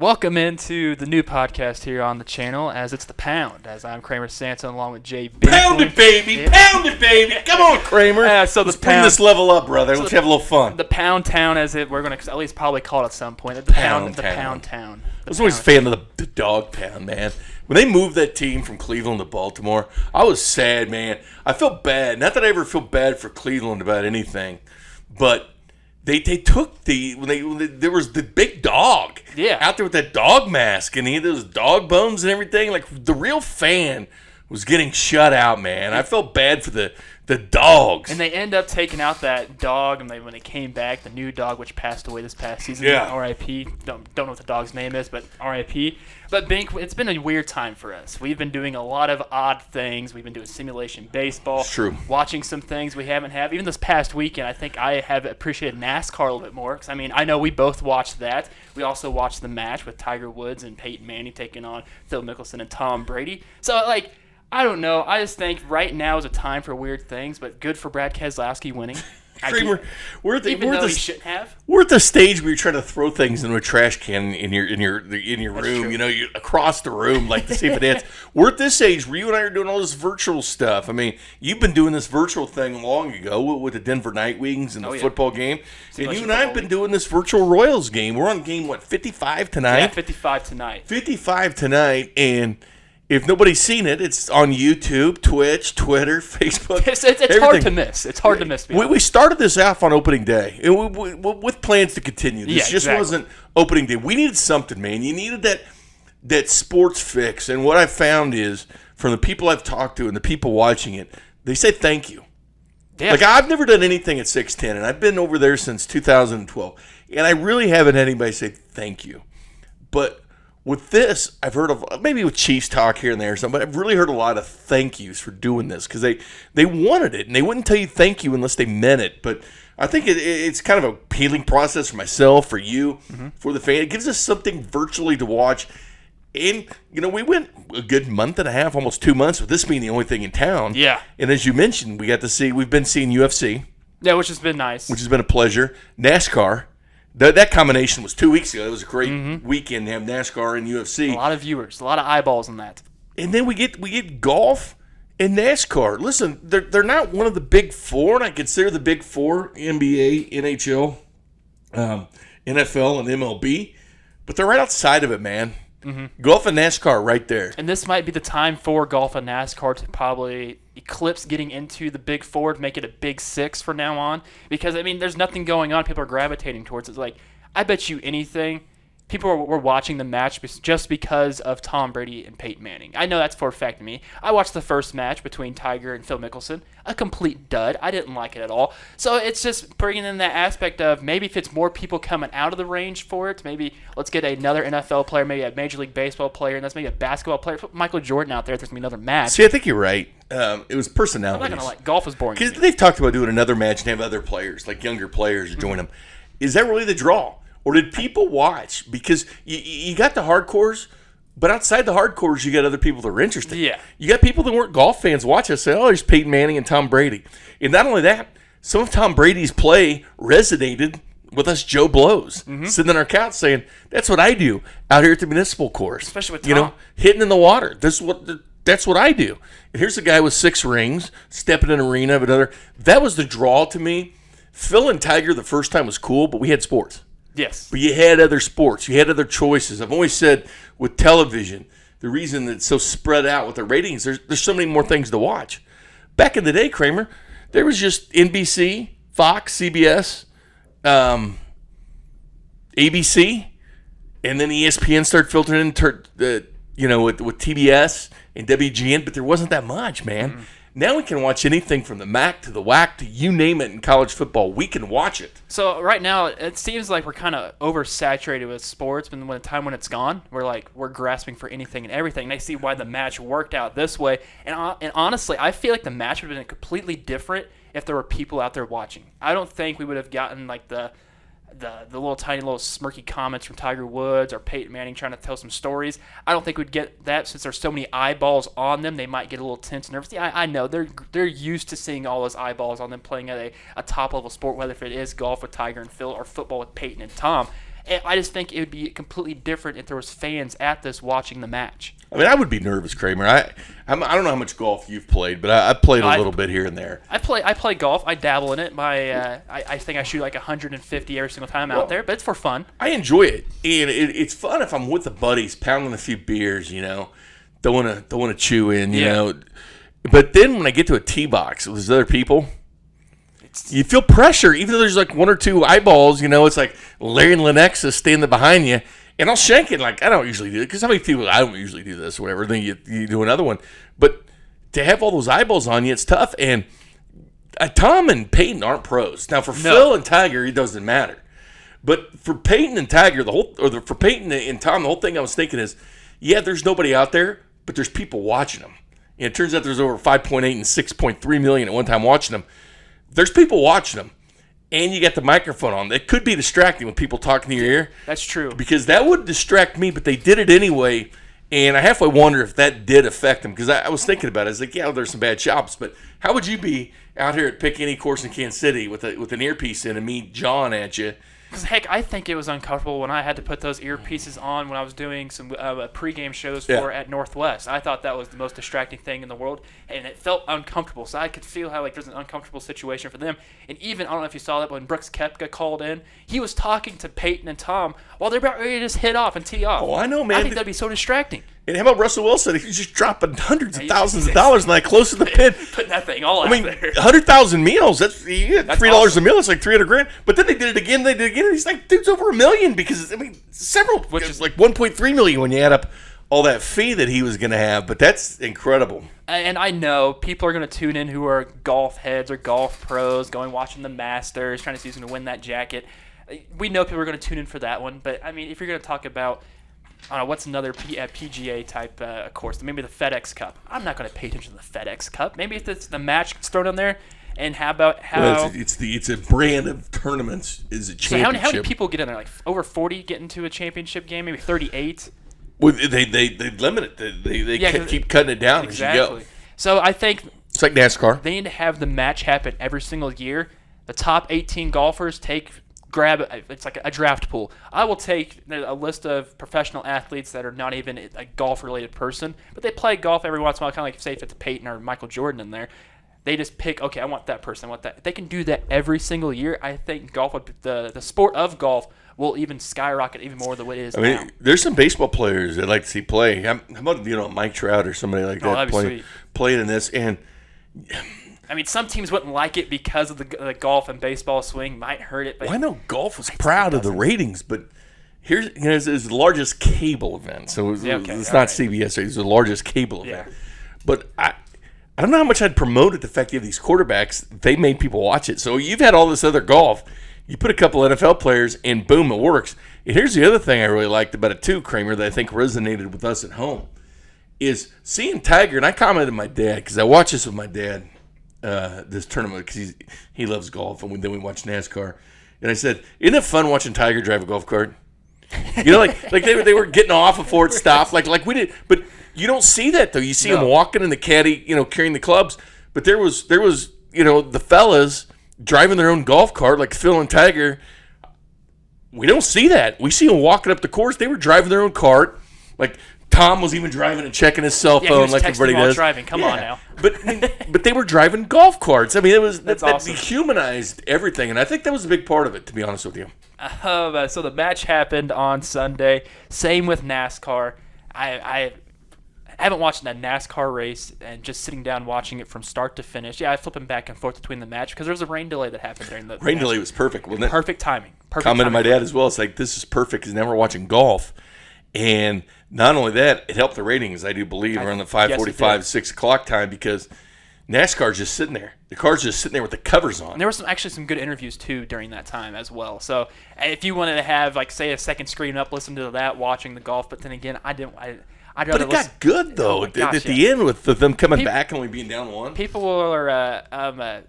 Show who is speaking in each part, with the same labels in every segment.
Speaker 1: Welcome into the new podcast here on the channel, as it's The Pound, as I'm Kramer Sansone along with Jay Binkley.
Speaker 2: Pound it, baby!
Speaker 1: Yeah.
Speaker 2: Pound it, baby! Come on, Kramer.
Speaker 1: So
Speaker 2: Let's bring this level up, brother. Let's have a little fun.
Speaker 1: The Pound Town, as we're going to at least probably call it at some point. The Pound Town.
Speaker 2: I was always a fan of the Dog Pound, man. When they moved that team from Cleveland to Baltimore, I was sad, man. I felt bad. Not that I ever feel bad for Cleveland about anything, but they took there was the big dog out there with that dog mask, and he had those dog bones and everything. Like, the real fan was getting shut out, man. I felt bad for the dogs.
Speaker 1: And they end up taking out that dog, and when they came back, the new dog, which passed away this past season, R.I.P. Don't know what the dog's name is, but R.I.P. But Bink, it's been a weird time for us. We've been doing a lot of odd things. We've been doing simulation baseball.
Speaker 2: It's true.
Speaker 1: Watching some things we haven't had. Even this past weekend, I think I have appreciated NASCAR a little bit more. Because, I know we both watched that. We also watched the match with Tiger Woods and Peyton Manning taking on Phil Mickelson and Tom Brady. So, I don't know. I just think right now is a time for weird things, but good for Brad Keselowski winning.
Speaker 2: Kramer, we're at
Speaker 1: he shouldn't have.
Speaker 2: We're at the stage where you're trying to throw things into a trash can in your room.
Speaker 1: True.
Speaker 2: You know, you across the room, like to see if it hits. We're at this age where you and I are doing all this virtual stuff. I mean, you've been doing this virtual thing long ago with the Denver Nightwings and the football game, and you and I have been doing this virtual Royals game. We're on game 55 tonight.
Speaker 1: Yeah, 55 tonight.
Speaker 2: 55 tonight, and if nobody's seen it, it's on YouTube, Twitch, Twitter, Facebook.
Speaker 1: It's hard to miss. It's hard to miss.
Speaker 2: We started this off on opening day, and with plans to continue. This just wasn't opening day. We needed something, man. You needed that sports fix. And what I found is, from the people I've talked to and the people watching it, they say thank you. Yeah. Like, I've never done anything at 610, and I've been over there since 2012, and I really haven't had anybody say thank you. But with this, I've heard of, maybe with Chiefs talk here and there or something, but I've really heard a lot of thank yous for doing this, because they wanted it, and they wouldn't tell you thank you unless they meant it. But I think it's kind of a healing process for myself, for you, for the fan. It gives us something virtually to watch. And, we went a good month and a half, almost 2 months, with this being the only thing in town. Yeah. And as you mentioned, we've been seeing UFC.
Speaker 1: Yeah, which has been nice.
Speaker 2: Which has been a pleasure. NASCAR. That combination was 2 weeks ago. It was a great weekend to have NASCAR and UFC.
Speaker 1: A lot of viewers, a lot of eyeballs on that.
Speaker 2: And then we get golf and NASCAR. Listen, they're not one of the big four, and I consider the big four NBA, NHL, NFL, and MLB, but they're right outside of it, man. Golf and NASCAR right there.
Speaker 1: And this might be the time for golf and NASCAR to probably eclipse getting into the big four, to make it a big six from now on. Because, there's nothing going on. People are gravitating towards it. It's like, I bet you anything, people were watching the match just because of Tom Brady and Peyton Manning. I know that's for a fact to me. I watched the first match between Tiger and Phil Mickelson. A complete dud. I didn't like it at all. So it's just bringing in that aspect of, maybe if it's more people coming out of the range for it, maybe let's get another NFL player, maybe a Major League Baseball player, and that's maybe a basketball player. Put Michael Jordan out there. There's going to be another match.
Speaker 2: See, I think you're right. It was personalities.
Speaker 1: I'm not going to golf is boring.
Speaker 2: Because they've talked about doing another match and have other players, like younger players, join them. Is that really the draw? Or did people watch? Because you got the hardcores, but outside the hardcores, you got other people that are interested. Yeah. You got people that weren't golf fans watch us say, oh, there's Peyton Manning and Tom Brady. And not only that, some of Tom Brady's play resonated with us Joe Blows, sitting on our couch saying, that's what I do out here at the municipal course.
Speaker 1: Especially with Tom.
Speaker 2: Hitting in the water. That's what I do. And here's a guy with 6 rings, stepping in an arena of another. That was the draw to me. Phil and Tiger the first time was cool, but we had sports.
Speaker 1: Yes.
Speaker 2: But you had other sports. You had other choices. I've always said with television, the reason that it's so spread out with the ratings, there's so many more things to watch. Back in the day, Kramer, there was just NBC, Fox, CBS, ABC, and then ESPN started filtering in, with TBS and WGN, but there wasn't that much, man. Now we can watch anything from the MAC to the WAC to you name it in college football. We can watch it.
Speaker 1: So right now, it seems like we're kind of oversaturated with sports, but when the time when it's gone, we're grasping for anything and everything. And I see why the match worked out this way. And honestly, I feel like the match would have been completely different if there were people out there watching. I don't think we would have gotten the little tiny little smirky comments from Tiger Woods or Peyton Manning trying to tell some stories. I don't think we'd get that since there's so many eyeballs on them. They might get a little tense and nervous. Yeah, I know they're used to seeing all those eyeballs on them playing at a top level sport, whether if it is golf with Tiger and Phil or football with Peyton and Tom. I just think it would be completely different if there was fans at this watching the match.
Speaker 2: I mean, I would be nervous, Kramer. I don't know how much golf you've played, but I've played a little bit here and there.
Speaker 1: I play golf. I dabble in it. I think I shoot like 150 every single time out there, but it's for fun.
Speaker 2: I enjoy it, and it's fun if I'm with the buddies, pounding a few beers, don't want to chew in, you know. But then when I get to a tee box with those other people, you feel pressure, even though there's like one or two eyeballs. It's like Larry and Lenexa standing behind you. And I'll shank it like I don't usually do it because how many people I don't usually do this or whatever. Then you do another one, but to have all those eyeballs on you, it's tough. And Tom and Peyton aren't pros. Now for Phil and Tiger, it doesn't matter. But for Peyton and Tiger, for Peyton and Tom, the whole thing I was thinking is, there's nobody out there, but there's people watching them. And it turns out there's over 5.8 and 6.3 million at one time watching them. There's people watching them. And you got the microphone on. It could be distracting with people talking to your ear.
Speaker 1: That's true.
Speaker 2: Because that would distract me, but they did it anyway. And I halfway wonder if that did affect them. Because I was thinking about it. I was like, there's some bad shots. But how would you be out here at pick any course in Kansas City with an earpiece in and me jawing at you?
Speaker 1: Because, heck, I think it was uncomfortable when I had to put those earpieces on when I was doing some pregame shows at Northwest. I thought that was the most distracting thing in the world, and it felt uncomfortable. So I could feel how there's an uncomfortable situation for them. And even, I don't know if you saw that, but when Brooks Koepka called in, he was talking to Peyton and Tom while they're about ready to just hit off and tee off.
Speaker 2: Oh, I know, man.
Speaker 1: I think that'd be so distracting.
Speaker 2: And how about Russell Wilson? He's just dropping hundreds of thousands of dollars and close to the pin.
Speaker 1: Putting that thing all out there.
Speaker 2: 100,000 meals. That's $3
Speaker 1: awesome.
Speaker 2: a meal. It's like $300,000. But then they did it again. And he's like, dude's over $1 million because several, which is like 1.3 million when you add up all that fee that he was going to have. But that's incredible.
Speaker 1: And I know people are going to tune in who are golf heads or golf pros, watching the Masters, trying to see who's going to win that jacket. We know people are going to tune in for that one. But I mean, if you're going to talk about, I don't know, what's another PGA type course? Maybe the FedEx Cup. I'm not going to pay attention to the FedEx Cup. Maybe if it's the match gets thrown in there, and how about
Speaker 2: it's a brand of tournaments is a championship.
Speaker 1: So how many people get in there? Like over 40 get into a championship game? Maybe 38.
Speaker 2: Well, they limit it. They keep cutting it down as you go.
Speaker 1: So I think
Speaker 2: it's like NASCAR.
Speaker 1: They need to have the match happen every single year. The top 18 golfers grab it's like a draft pool. I will take a list of professional athletes that are not even a golf related person, but they play golf every once in a while, kind of like say if it's Peyton or Michael Jordan in there. They just pick, okay, I want that person, I want that. If they can do that every single year, I think golf the sport of golf will even skyrocket even more than what it is now.
Speaker 2: There's some baseball players that like to see play. How about Mike Trout or somebody like that playing in this? And
Speaker 1: I mean, some teams wouldn't like it because of the golf and baseball swing might hurt it. But
Speaker 2: I know golf was proud of the ratings, but it's the largest cable event, so it's not CBS. It's the largest cable event. But I don't know how much I'd promote it. The fact you have these quarterbacks, they made people watch it. So you've had all this other golf. You put a couple NFL players, and boom, it works. And here's the other thing I really liked about it too, Kramer, that I think resonated with us at home, is seeing Tiger. And I commented to my dad because I watch this with my dad. This tournament because he loves golf, and then we watch NASCAR. And I said, "Isn't it fun watching Tiger drive a golf cart?" Like they were getting off before it stopped, like we did. But you don't see that though. You see him walking in the caddy, carrying the clubs. But there was the fellas driving their own golf cart like Phil and Tiger. We don't see that. We see them walking up the course. They were driving their own cart, like. Tom was even driving and checking his cell phone like everybody does.
Speaker 1: Driving. Come on now.
Speaker 2: But they were driving golf carts. I mean, that
Speaker 1: awesome.
Speaker 2: Dehumanized everything, and I think that was a big part of it, to be honest with you.
Speaker 1: So the match happened on Sunday. Same with NASCAR. I haven't watched a NASCAR race and just sitting down watching it from start to finish. I flipping back and forth between the match because there was a rain delay that happened during the
Speaker 2: rain delay was perfect, wasn't it?
Speaker 1: Perfect timing.
Speaker 2: Commented to my dad as well. It's like, this is perfect because now we're watching golf. And not only that, it helped the ratings, I do believe, around the 5:45, 6 o'clock time because NASCAR's just sitting there. The car's just sitting there with the covers on.
Speaker 1: And there were actually some good interviews, too, during that time as well. So if you wanted to have, say, a second screen up, listen to that, watching the golf. But then again, I'd
Speaker 2: but it got good, though, at the end with them coming back and only being down one.
Speaker 1: People were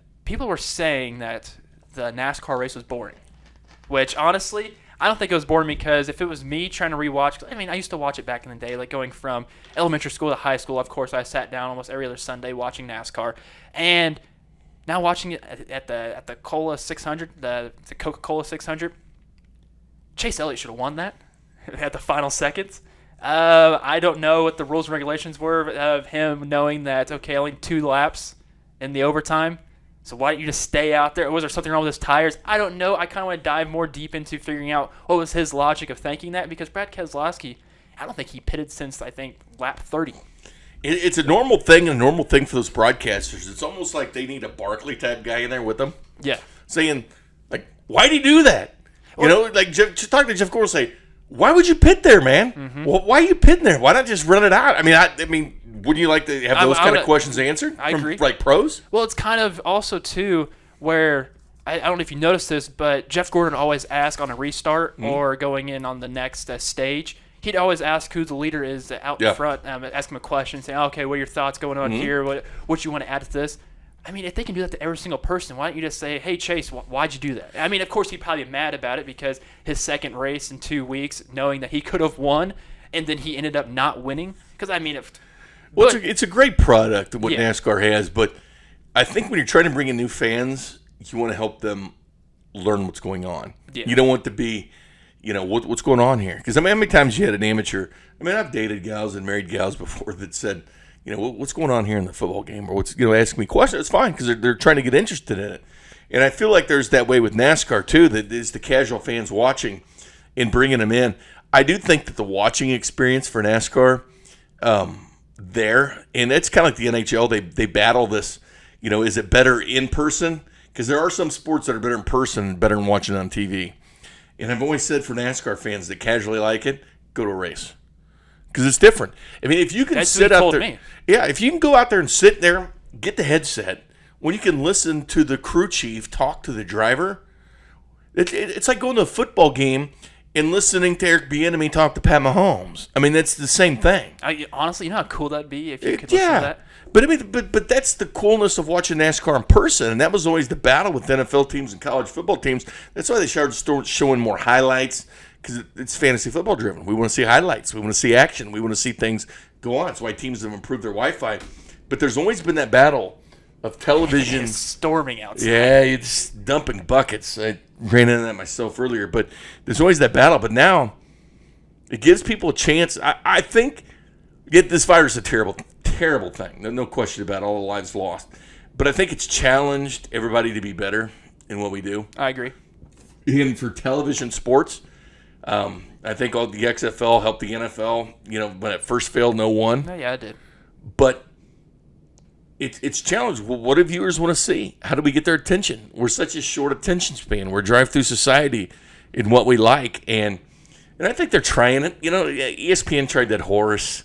Speaker 1: saying that the NASCAR race was boring, which, honestly, I don't think it was boring because if it was me trying to rewatch, I used to watch it back in the day, like going from elementary school to high school. Of course, I sat down almost every other Sunday watching NASCAR, and now watching it at the Cola 600, the Coca-Cola 600, Chase Elliott should have won that at the final seconds. I don't know what the rules and regulations were of him knowing that, okay, only 2 laps in the overtime. So why don't you just stay out there? Was there something wrong with his tires? I don't know. I kind of want to dive more deep into figuring out what was his logic of thinking that, because Brad Keselowski, I don't think he pitted since, I think, lap 30.
Speaker 2: It's a normal thing for those broadcasters. It's almost like they need a Barkley-type guy in there with them.
Speaker 1: Yeah.
Speaker 2: Saying, like, why'd he do that? Like, just talk to Jeff Gordon, say, why would you pit there, man? Mm-hmm. Well, why are you pitting there? Why not just run it out? I mean, wouldn't you like to have those kind of questions answered?
Speaker 1: I agree.
Speaker 2: Like pros?
Speaker 1: Well, it's kind of also, too, where I don't know if you noticed this, but Jeff Gordon always asks on a restart or going in on the next stage. He'd always ask who the leader is out in front, ask him a question, saying, okay, what are your thoughts going on here? What you want to add to this? I mean, if they can do that to every single person, why don't you just say, hey, Chase, why'd you do that? I mean, of course, he'd probably be mad about it because his second race in 2 weeks, knowing that he could have won, and then he ended up not winning. Because, I mean,
Speaker 2: it's a great product, what NASCAR has, but I think when you're trying to bring in new fans, you want to help them learn what's going on. Yeah. You don't want to be... what's going on here? Because, I mean, how many times you had an amateur? I mean, I've dated gals and married gals before that said, what's going on here in the football game? Or what's, asking me questions. It's fine because they're trying to get interested in it. And I feel like there's that way with NASCAR, too, that is the casual fans watching and bringing them in. I do think that the watching experience for NASCAR there, and it's kind of like the NHL, they battle this, is it better in person? Because there are some sports that are better in person and better than watching on TV. And I've always said for NASCAR fans that casually like it, go to a race. Because it's different. I mean, if you can sit out there. Yeah, if you can go out there and sit there, get the headset, when you can listen to the crew chief talk to the driver, it's like going to a football game and listening to Eric Bieniemy talk to Pat Mahomes. I mean, that's the same thing.
Speaker 1: Honestly, you know how cool that'd be if you could listen to that?
Speaker 2: But I mean, but that's the coolness of watching NASCAR in person, and that was always the battle with NFL teams and college football teams. That's why they started showing more highlights, because it's fantasy football driven. We want to see highlights. We want to see action. We want to see things go on. That's why teams have improved their Wi-Fi. But there's always been that battle of television.
Speaker 1: Storming outside.
Speaker 2: Yeah, it's dumping buckets. I ran into that myself earlier. But there's always that battle. But now it gives people a chance. I think this virus is a terrible thing. No question about it. All the lives lost. But I think it's challenged everybody to be better in what we do.
Speaker 1: I agree.
Speaker 2: And for television sports, I think all the XFL helped the NFL. When it first failed, no one.
Speaker 1: Yeah, it did.
Speaker 2: But it's challenged. Well, what do viewers want to see? How do we get their attention? We're such a short attention span. We're drive-through society in what we like. And I think they're trying it. ESPN tried that horse.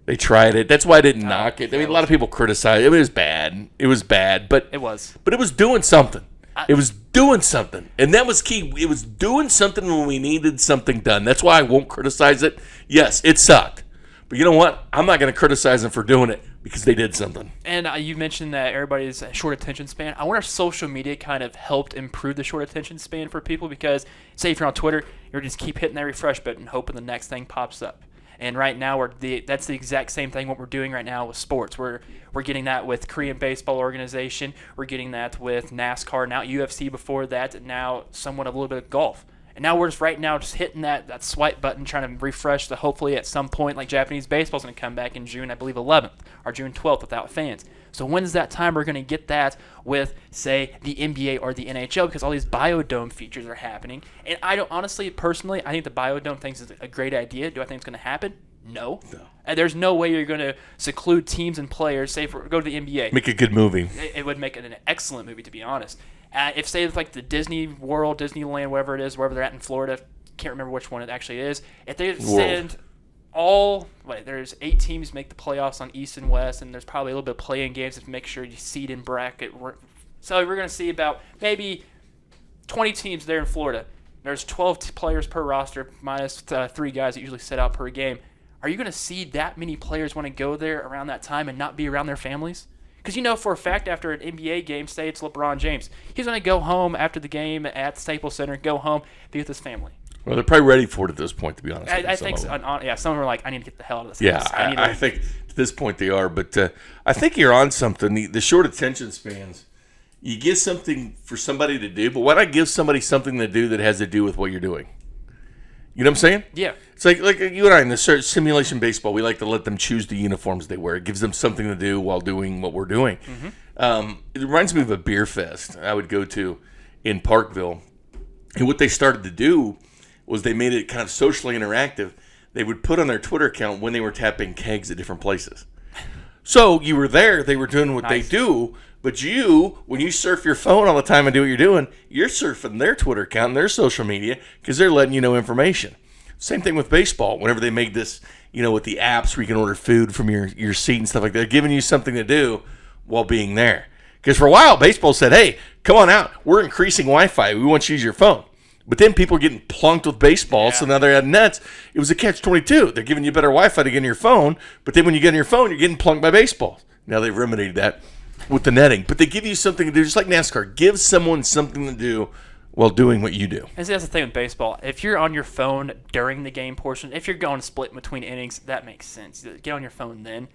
Speaker 2: They tried it. That's why I didn't knock it. I mean, a lot of people criticize it. It was bad. But it was doing something. It was doing something. And that was key. It was doing something when we needed something done. That's why I won't criticize it. Yes, it sucked. But you know what? I'm not going to criticize them for doing it because they did something.
Speaker 1: And you mentioned that everybody's short attention span. I wonder if social media kind of helped improve the short attention span for people, because, say, if you're on Twitter, you're just keep hitting that refresh button, hoping the next thing pops up. And right now, that's the exact same thing what we're doing right now with sports. We're getting that with Korean Baseball Organization. We're getting that with NASCAR. Now UFC before that. And now somewhat of a little bit of golf. And now we're just hitting that swipe button, trying to refresh to hopefully at some point, like Japanese baseball's going to come back in June, I believe 11th or June 12th without fans. So when's that time we're going to get that with, say, the NBA or the NHL, because all these Biodome features are happening. And I don't, honestly, personally, I think the Biodome thing is a great idea. Do I think it's going to happen? No. And there's no way you're going to seclude teams and players, say, go to the NBA.
Speaker 2: Make a good movie.
Speaker 1: It would make it an excellent movie, to be honest. If, say, it's like the Disney World, Disneyland, wherever it is, wherever they're at in Florida, can't remember which one it actually is. If they send there's 8 teams make the playoffs on East and West, and there's probably a little bit of play-in games to make sure you seed in bracket. So we're going to see about maybe 20 teams there in Florida. There's 12 players per roster, minus 3 guys that usually sit out per game. Are you going to see that many players want to go there around that time and not be around their families? Because you know for a fact after an NBA game, say it's LeBron James, he's going to go home after the game at Staples Center, go home, be with his family.
Speaker 2: Well, they're probably ready for it at this point, to be honest.
Speaker 1: I think so. Some of them are like, I need to get the hell out of this.
Speaker 2: Yeah, I think at this point they are. But I think you're on something. The short attention spans, you give something for somebody to do, but why not give somebody something to do that has to do with what you're doing? You know what I'm saying?
Speaker 1: Yeah.
Speaker 2: It's like you and I in the simulation baseball, we like to let them choose the uniforms they wear. It gives them something to do while doing what we're doing. It reminds me of a beer fest I would go to in Parkville. And what they started to do was they made it kind of socially interactive. They would put on their Twitter account when they were tapping kegs at different places. So you were there, they were doing what they do, but you, when you surf your phone all the time and do what you're doing, you're surfing their Twitter account and their social media because they're letting you know information. Same thing with baseball. Whenever they made this, with the apps where you can order food from your seat and stuff like that, they're giving you something to do while being there. Because for a while, baseball said, hey, come on out. We're increasing Wi-Fi. We want you to use your phone. But then people are getting plunked with baseball, so now they're at nets. It was a catch-22. They're giving you better Wi-Fi to get in your phone, but then when you get on your phone, you're getting plunked by baseballs. Now they've remedied that with the netting. But they give you something to do, just like NASCAR. Give someone something to do while doing what you do.
Speaker 1: And see, that's the thing with baseball. If you're on your phone during the game portion, if you're going split between innings, that makes sense. Get on your phone then.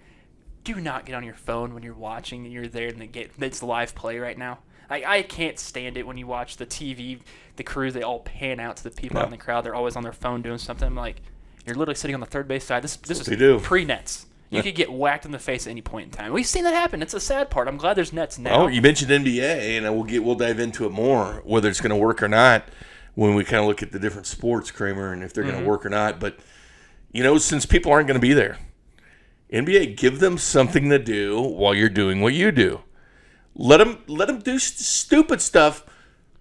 Speaker 1: Do not get on your phone when you're watching and you're there and it's live play right now. I can't stand it when you watch the TV, the crews, they all pan out to the people out in the crowd. They're always on their phone doing something. I'm like, you're literally sitting on the third base side. This is pre-nets. You could get whacked in the face at any point in time. We've seen that happen. It's a sad part. I'm glad there's nets now.
Speaker 2: Oh, you mentioned NBA, and we'll dive into it more, whether it's going to work or not, when we kind of look at the different sports, Kramer, and if they're going to work or not. But, since people aren't going to be there, NBA, give them something to do while you're doing what you do. Let them do stupid stuff.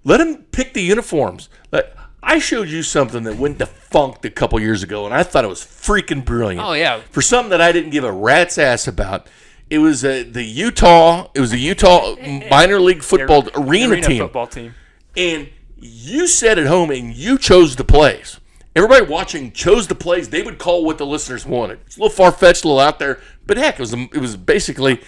Speaker 2: Let them pick the uniforms. I showed you something that went defunct a couple years ago, and I thought it was freaking brilliant.
Speaker 1: Oh yeah,
Speaker 2: for something that I didn't give a rat's ass about. It was the Utah minor league football arena team.
Speaker 1: Football team.
Speaker 2: And you sat at home and you chose the plays. Everybody watching chose the plays. They would call what the listeners wanted. It's a little far-fetched, a little out there, but heck, it was basically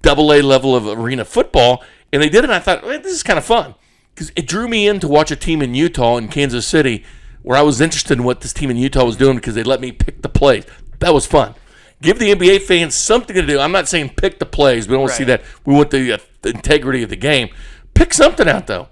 Speaker 2: AA level of arena football, and they did it, and I thought, this is kind of fun, because it drew me in to watch a team in Utah and Kansas City where I was interested in what this team in Utah was doing because they let me pick the plays. That was fun. Give the NBA fans something to do. I'm not saying pick the plays. We don't want to see that. We want the integrity of the game. Pick something out, though.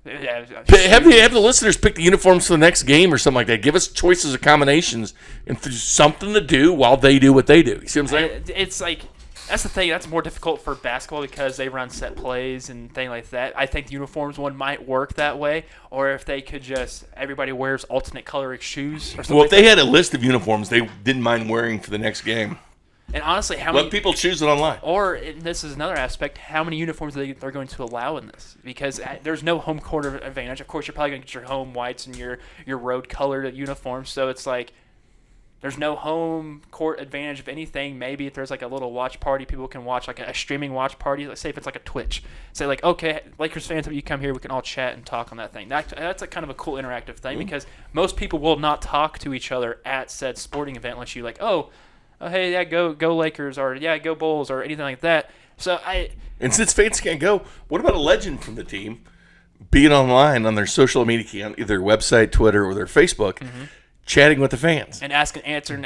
Speaker 2: Have the listeners pick the uniforms for the next game or something like that. Give us choices of combinations and something to do while they do what they do. You see what I'm saying?
Speaker 1: It's like... That's the thing. That's more difficult for basketball because they run set plays and things like that. I think the uniforms one might work that way, or if they could just everybody wears alternate colored shoes or something.
Speaker 2: Well, if they had a list of uniforms they didn't mind wearing for the next game.
Speaker 1: And honestly,
Speaker 2: let people choose it online.
Speaker 1: Or and this is another aspect: how many uniforms they're going to allow in this? Because there's no home court advantage. Of course, you're probably going to get your home whites and your road colored uniforms. So it's like. There's no home court advantage of anything. Maybe if there's like a little watch party, people can watch like a streaming watch party. Let's say if it's like a Twitch. Say like, okay, Lakers fans, if you come here, we can all chat and talk on that thing. That's a kind of a cool interactive thing because most people will not talk to each other at said sporting event unless you like, oh hey, yeah, go Lakers or yeah, go Bulls or anything like that.
Speaker 2: And since fans can't go, what about a legend from the team being online on their social media account, either website, Twitter, or their Facebook? Chatting with the fans
Speaker 1: and answering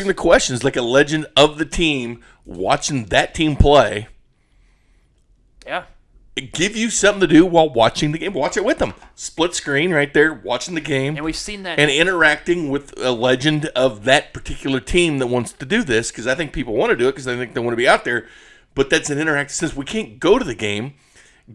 Speaker 2: the questions like a legend of the team, watching that team play.
Speaker 1: Yeah,
Speaker 2: give you something to do while watching the game. Watch it with them. Split screen right there, watching the game,
Speaker 1: and we've seen that,
Speaker 2: and interacting with a legend of that particular team that wants to do this. Because I think people want to do it because I think they want to be out there. But that's an interactive. Since we can't go to the game,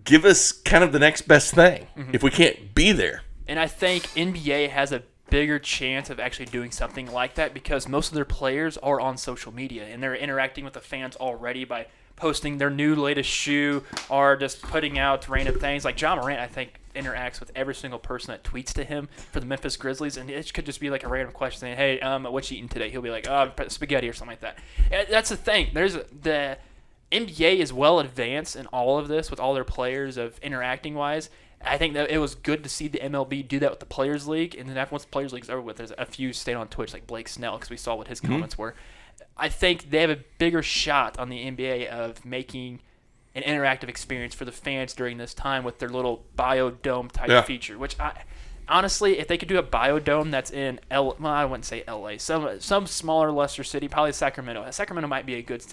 Speaker 2: give us kind of the next best thing if we can't be there.
Speaker 1: And I think NBA has a bigger chance of actually doing something like that because most of their players are on social media and they're interacting with the fans already by posting their new latest shoe or just putting out random things. Like John Morant, I think, interacts with every single person that tweets to him for the Memphis Grizzlies, and it could just be like a random question saying, hey, what you eating today? He'll be like, spaghetti or something like that. That's the thing. The NBA is well advanced in all of this with all their players of interacting-wise. I think that it was good to see the MLB do that with the Players League, and then once the Players League's over with, there's a few stayed on Twitch, like Blake Snell, because we saw what his comments were. I think they have a bigger shot on the NBA of making an interactive experience for the fans during this time with their little Biodome type feature, which honestly, if they could do a Biodome that's in I wouldn't say LA, some smaller, lesser city, probably Sacramento. Sacramento might be a good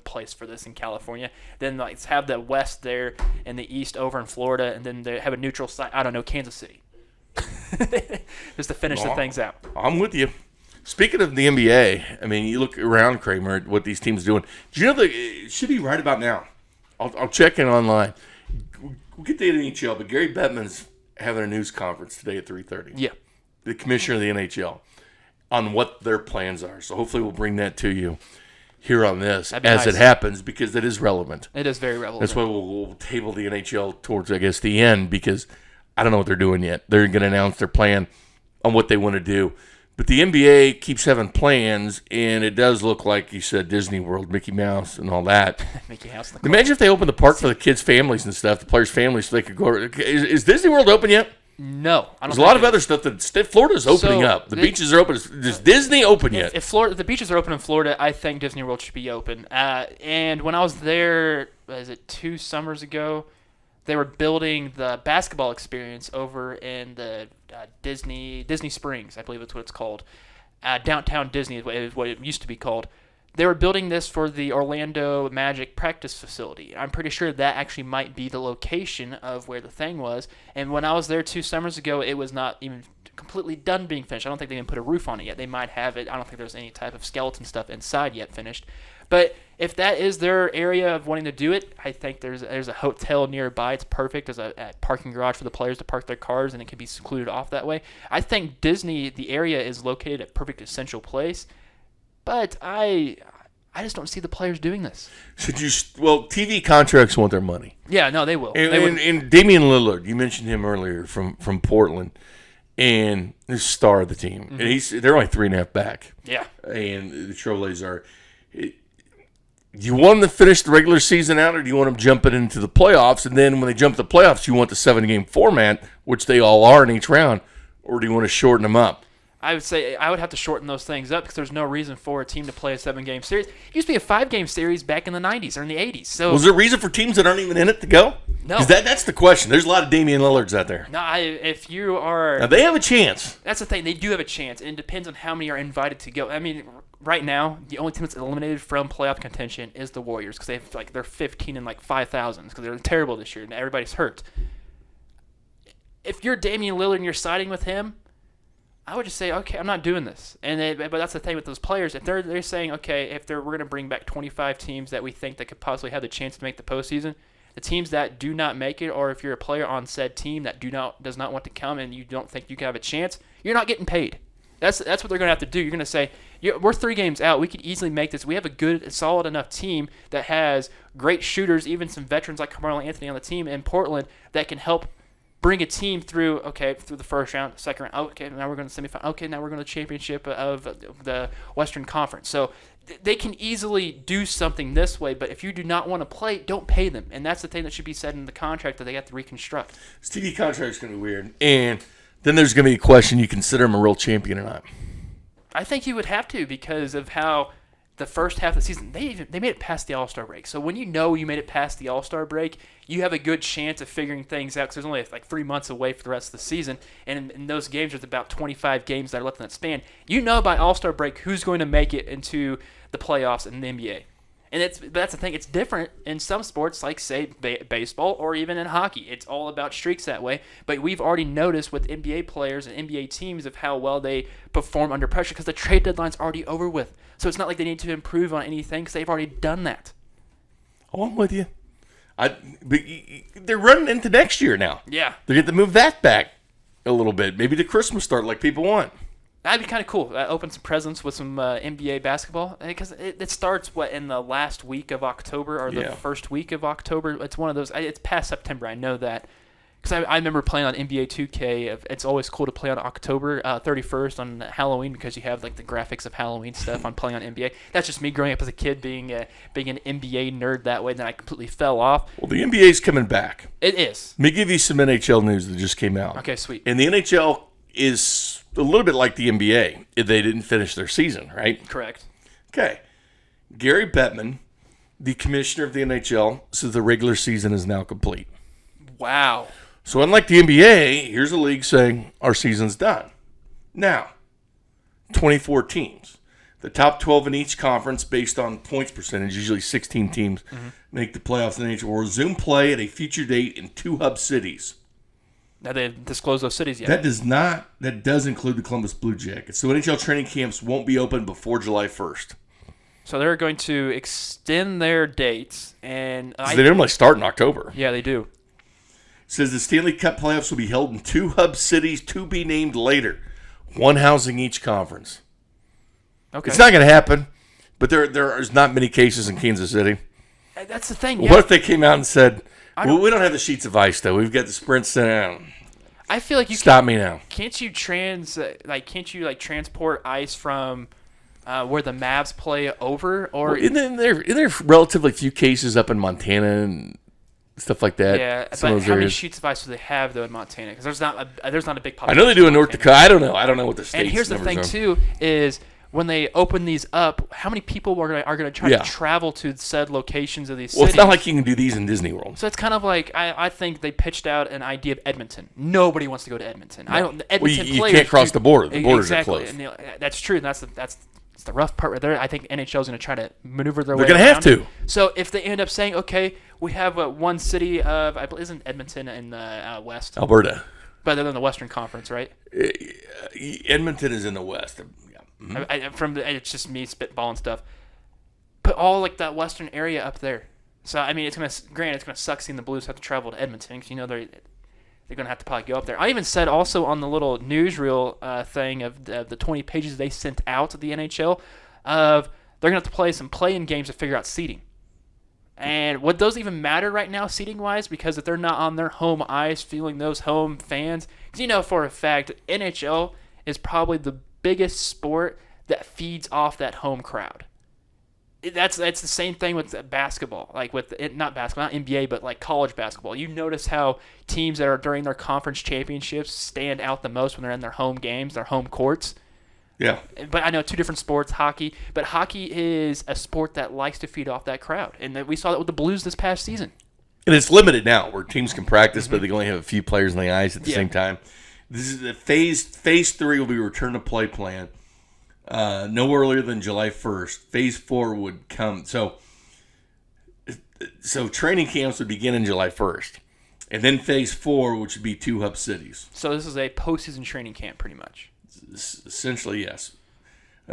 Speaker 1: place for this in California. Then like have the West there and the East over in Florida, and then they have a neutral site. I don't know, Kansas City. just to finish the things out.
Speaker 2: I'm with you. Speaking of the NBA, I mean, you look around, Kramer, at what these teams are doing. Do you know that it should be right about now? I'll check in online. We'll get to the NHL, but Gary Bettman's having a news conference today at 3:30.
Speaker 1: Yeah.
Speaker 2: The commissioner of the NHL, on what their plans are. So hopefully we'll bring that to you here on this as
Speaker 1: nice.
Speaker 2: It happens, because that is relevant.
Speaker 1: It is very relevant.
Speaker 2: That's why we'll table the NHL towards, I guess, the end, because I don't know what they're doing yet. They're going to announce their plan on what they want to do. But the NBA keeps having plans, and it does look like you said Disney World, Mickey Mouse, and all that.
Speaker 1: Mickey Mouse.
Speaker 2: Imagine if they opened the park for the kids' families and stuff, the players' families, so they could go. Is Disney World open yet?
Speaker 1: No, I don't.
Speaker 2: There's a lot of other stuff that Florida's opening up. The beaches are open. Is Disney open yet?
Speaker 1: If the beaches are open in Florida, I think Disney World should be open. And when I was there, was it 2 summers ago? They were building the basketball experience over in the Disney Springs, I believe that's what it's called. Downtown Disney is what it used to be called. They were building this for the Orlando Magic practice facility. I'm pretty sure that actually might be the location of where the thing was. And when I was there 2 summers ago, it was not even completely done being finished. I don't think they even put a roof on it yet. They might have it. I don't think there's any type of skeleton stuff inside yet finished. But if that is their area of wanting to do it, I think there's a hotel nearby. It's perfect. There's a parking garage for the players to park their cars, and it can be secluded off that way. I think Disney, the area, is located at a perfect essential place. But I just don't see the players doing this.
Speaker 2: TV contracts want their money.
Speaker 1: Yeah, no, they will.
Speaker 2: And Damian Lillard, you mentioned him earlier from Portland, and the star of the team. Mm-hmm. And they're only 3.5 back.
Speaker 1: Yeah.
Speaker 2: And the Trailblazers are. Do you want them to finish the regular season out, or do you want them jumping into the playoffs? And then when they jump to the playoffs, you want the 7-game format, which they all are in each round, or do you want to shorten them up?
Speaker 1: I would say I would have to shorten those things up because there's no reason for a team to play a 7-game series. It used to be a 5-game series back in the 90s or in the 80s. So
Speaker 2: was there a reason for teams that aren't even in it to go?
Speaker 1: No.
Speaker 2: Because that's the question. There's a lot of Damian Lillards out there.
Speaker 1: No, if you are...
Speaker 2: Now, they have a chance.
Speaker 1: That's the thing. They do have a chance, and it depends on how many are invited to go. I mean, right now, the only team that's eliminated from playoff contention is the Warriors because they're 15 and 5,000 because they're terrible this year and everybody's hurt. If you're Damian Lillard and you're siding with him, I would just say, okay, I'm not doing this. But that's the thing with those players. If they're saying, okay, we're going to bring back 25 teams that we think that could possibly have the chance to make the postseason, the teams that do not make it, or if you're a player on said team that does not want to come and you don't think you can have a chance, you're not getting paid. That's what they're going to have to do. You're going to say, we're 3 games out. We could easily make this. We have a good, solid enough team that has great shooters, even some veterans like Carmelo Anthony on the team in Portland that can help bring a team through the first round, second round. Okay, now we're going to semifinal. Okay, now we're going to the championship of the Western Conference. So they can easily do something this way, but if you do not want to play, don't pay them. And that's the thing that should be said in the contract that they have to reconstruct.
Speaker 2: This TV contract is going to be weird. And then there's going to be a question, you consider him a real champion or not?
Speaker 1: I think you would have to because of how the first half of the season, they made it past the All-Star break. So when you made it past the All-Star break, you have a good chance of figuring things out because there's only 3 months away for the rest of the season. And in those games, there's about 25 games that are left in that span. You know by All-Star break who's going to make it into the playoffs in the NBA. And that's the thing. It's different in some sports like, say, baseball or even in hockey. It's all about streaks that way. But we've already noticed with NBA players and NBA teams of how well they perform under pressure because the trade deadline's already over with. So it's not like they need to improve on anything because they've already done that.
Speaker 2: Oh, I'm with you. But they're running into next year now.
Speaker 1: Yeah.
Speaker 2: They're going to move that back a little bit. Maybe the Christmas start like people want.
Speaker 1: That'd be kind of cool. Open some presents with some NBA basketball because it starts in the last week of October or the first week of October. It's one of those. It's past September. I know that because I remember playing on NBA 2K. It's always cool to play on October 31st on Halloween because you have the graphics of Halloween stuff on playing on NBA. That's just me growing up as a kid being an NBA nerd that way. Then I completely fell off.
Speaker 2: Well, the NBA's coming back.
Speaker 1: It is.
Speaker 2: Let me give you some NHL news that just came out.
Speaker 1: Okay, sweet.
Speaker 2: And the NHL is a little bit like the NBA if they didn't finish their season, right?
Speaker 1: Correct.
Speaker 2: Okay. Gary Bettman, the commissioner of the NHL, says the regular season is now complete.
Speaker 1: Wow.
Speaker 2: So unlike the NBA, here's a league saying our season's done. Now, 24 teams. The top 12 in each conference based on points percentage, usually 16 teams, make the playoffs in the NHL. Will resume play at a future date in 2 hub cities.
Speaker 1: Now they disclosed those cities yet.
Speaker 2: That does include the Columbus Blue Jackets. So NHL training camps won't be open before July 1st.
Speaker 1: So they're going to extend their dates, and
Speaker 2: they normally start in October.
Speaker 1: Yeah, they do.
Speaker 2: It says the Stanley Cup playoffs will be held in 2 hub cities to be named later, one housing each conference.
Speaker 1: Okay,
Speaker 2: it's not going to happen, but there is not many cases in Kansas City.
Speaker 1: That's the thing.
Speaker 2: Yeah. What if they came out and said, "Well, we don't have the sheets of ice though. We've got the Sprint Center."
Speaker 1: I feel like you
Speaker 2: stop me now.
Speaker 1: Can't you transport ice from where the Mavs play over? Or
Speaker 2: isn't there relatively few cases up in Montana and stuff like that?
Speaker 1: Yeah, but how many sheets of ice do they have though in Montana? Because there's not a big population.
Speaker 2: I know they do in North Dakota. I don't know what the states.
Speaker 1: And here's the thing too is when they open these up, how many people are going to try to travel to said locations of these cities?
Speaker 2: Well, it's not like you can do these in Disney World.
Speaker 1: So it's kind of like I think they pitched out an idea of Edmonton. Nobody wants to go to Edmonton.
Speaker 2: No. You can't cross the border. The borders are closed.
Speaker 1: And that's true. And that's the rough part right there. I think NHL is going to try to maneuver their way.
Speaker 2: They're going to have to.
Speaker 1: So if they end up saying, okay, we have one city of, I believe, isn't Edmonton in the west?
Speaker 2: Alberta.
Speaker 1: But they're in the Western Conference, right?
Speaker 2: Edmonton is in the west.
Speaker 1: Mm-hmm. It's just me spitballing stuff. Put all like that western area up there. So I mean, it's gonna suck seeing the Blues have to travel to Edmonton because they're gonna have to probably go up there. I even said also on the little newsreel thing of the 20 pages they sent out to the NHL of they're gonna have to play some play-in games to figure out seeding. And would those even matter right now, seating-wise? Because if they're not on their home ice, feeling those home fans, because for a fact, NHL is probably the biggest sport that feeds off that home crowd. That's the same thing with basketball, like not NBA, but like college basketball. You notice how teams that are during their conference championships stand out the most when they're in their home games, their home courts.
Speaker 2: Yeah.
Speaker 1: But I know 2 different sports, hockey. But hockey is a sport that likes to feed off that crowd. And we saw that with the Blues this past season.
Speaker 2: And it's limited now where teams can practice, but they can only have a few players on the ice at the same time. This is the phase 3 will be return to play plan. No earlier than July 1st. Phase 4 would come. So training camps would begin in July 1st. And then phase 4, which would be 2 hub cities.
Speaker 1: So this is a postseason training camp pretty much.
Speaker 2: Essentially, yes.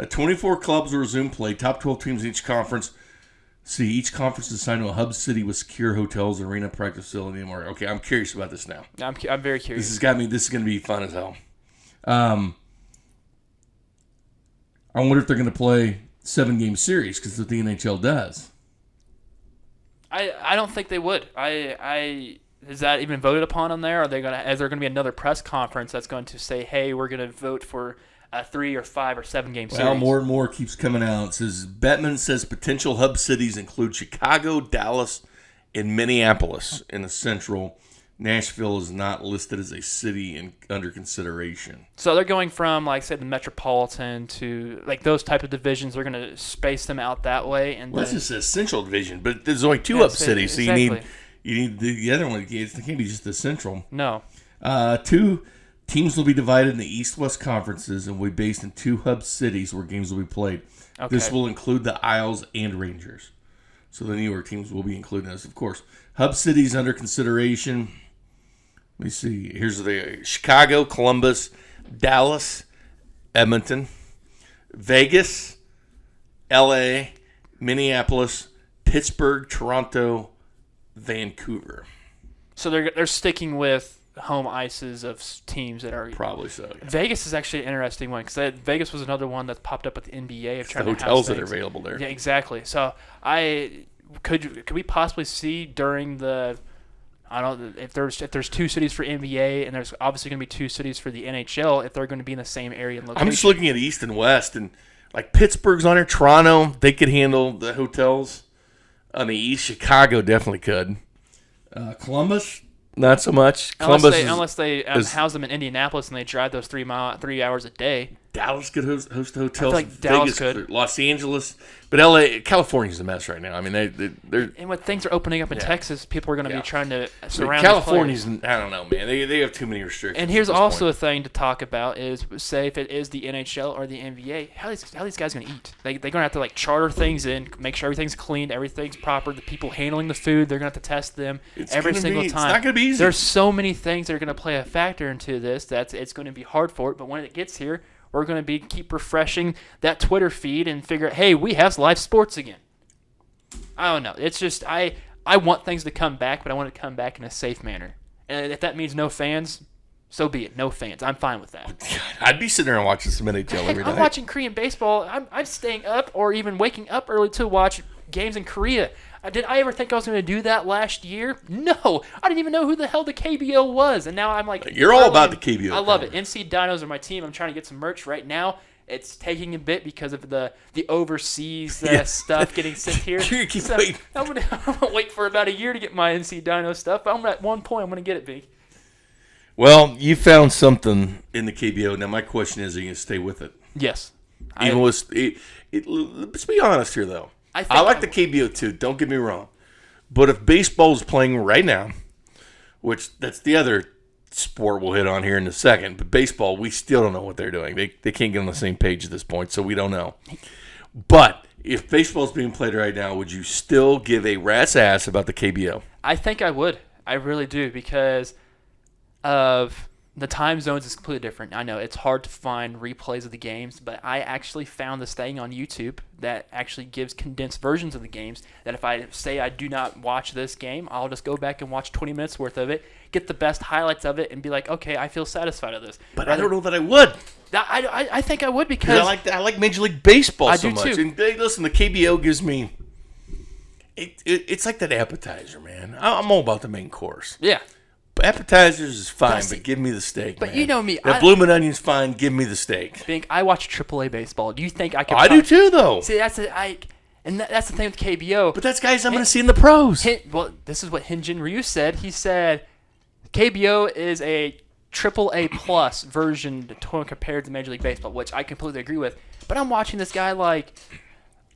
Speaker 2: 24 clubs will resume play. Top 12 teams in each conference. See, each conference is assigned to a hub city with secure hotels, arena, practice facility, and more. Okay, I'm curious about this now.
Speaker 1: I'm very curious.
Speaker 2: This is going to be fun as hell. I wonder if they're going to play 7-game series because that's what the NHL does.
Speaker 1: I don't think they would. Is that even voted upon on there? Is there going to be another press conference that's going to say, hey, we're going to vote for a 3 or 5 or 7 game series?
Speaker 2: Well, more and more keeps coming out. It says Bettman says potential hub cities include Chicago, Dallas, and Minneapolis in the Central. Nashville is not listed as a city under consideration.
Speaker 1: So they're going from, like, say, the Metropolitan to, like, those type of divisions. They're going to space them out that way. And
Speaker 2: that's just a Central division, but there's only 2 hub cities, so
Speaker 1: exactly.
Speaker 2: You need the other one. It can't be just the Central.
Speaker 1: No.
Speaker 2: 2 teams will be divided in the East-West conferences and will be based in 2 hub cities where games will be played. Okay. This will include the Isles and Rangers. So the New York teams will be included in this, of course. Hub cities under consideration. Let me see. Here's the Chicago, Columbus, Dallas, Edmonton, Vegas, L.A., Minneapolis, Pittsburgh, Toronto, Vancouver.
Speaker 1: So they're sticking with home ices of teams that are
Speaker 2: probably so. Yeah.
Speaker 1: Vegas is actually an interesting one because Vegas was another one that popped up at the NBA of trying
Speaker 2: the
Speaker 1: to
Speaker 2: hotels that are available there.
Speaker 1: Yeah, exactly. So could we possibly see during the if there's 2 cities for NBA and there's obviously going to be 2 cities for the NHL if they're going to be in the same area and location.
Speaker 2: I'm just looking at East and West and like Pittsburgh's on there, Toronto they could handle the hotels. On the East, Chicago definitely could. Columbus, not so much.
Speaker 1: Unless they house them in Indianapolis and they drive those 3 hours a day.
Speaker 2: Dallas could host hotels.
Speaker 1: I feel like Dallas
Speaker 2: Vegas
Speaker 1: could.
Speaker 2: Los Angeles. But L.A., California's a mess right now. I mean, they're
Speaker 1: and when things are opening up in Texas, people are going to be trying to surround
Speaker 2: California's, I don't know, man. They have too many restrictions.
Speaker 1: And here's also a thing to talk about is, say, if it is the NHL or the NBA, how are these guys going to eat? They're going to have to, like, charter things in, make sure everything's clean, everything's proper. The people handling the food, they're going to have to test them every single time.
Speaker 2: It's not going to be easy.
Speaker 1: There's so many things that are going to play a factor into this that it's going to be hard for it. But when it gets here, we're going to keep refreshing that Twitter feed and figure out, hey, we have live sports again. I don't know. It's just I want things to come back, but I want it to come back in a safe manner. And if that means no fans, so be it. No fans. I'm fine with that.
Speaker 2: I'd be sitting there and watching some NHL every day.
Speaker 1: I'm watching Korean baseball. I'm staying up or even waking up early to watch games in Korea. Did I ever think I was going to do that last year? No. I didn't even know who the hell the KBO was. And now I'm like...
Speaker 2: You're all about the KBO.
Speaker 1: I love it. NC Dinos are my team. I'm trying to get some merch right now. It's taking a bit because of the overseas stuff getting sent here.
Speaker 2: Keep waiting.
Speaker 1: I'm going to wait for about a year to get my NC Dino stuff. But at one point, I'm going to get it, Big.
Speaker 2: Well, you found something in the KBO. Now, my question is, are you going to stay with it?
Speaker 1: Yes.
Speaker 2: Let's be honest here, though. I like the KBO, too. Don't get me wrong. But if baseball is playing right now, which that's the other sport we'll hit on here in a second, but baseball, we still don't know what they're doing. They can't get on the same page at this point, so we don't know. But if baseball is being played right now, would you still give a rat's ass about the KBO?
Speaker 1: I think I would. I really do, because of the time zones is completely different. I know it's hard to find replays of the games, but I actually found this thing on YouTube that actually gives condensed versions of the games, that if I say I do not watch this game, I'll just go back and watch 20 minutes worth of it, get the best highlights of it, and be like, okay, I feel satisfied with this.
Speaker 2: But I don't know that I would.
Speaker 1: I think I would, because
Speaker 2: I like Major League Baseball so much.
Speaker 1: Too.
Speaker 2: And listen, the KBO gives me it's like that appetizer, man. I'm all about the main course.
Speaker 1: Yeah.
Speaker 2: Appetizers is fine, but give me the steak,
Speaker 1: But
Speaker 2: man.
Speaker 1: you know me.
Speaker 2: That bloomin' onion's fine. Give me the steak.
Speaker 1: I watch AAA baseball. Do you think I could...
Speaker 2: I do too, though.
Speaker 1: See, that's the thing with KBO.
Speaker 2: But that's guys I'm going to see in the pros.
Speaker 1: Well, this is what Hyunjin Ryu said. He said KBO is a AAA plus version compared to Major League Baseball, which I completely agree with. But I'm watching this guy like...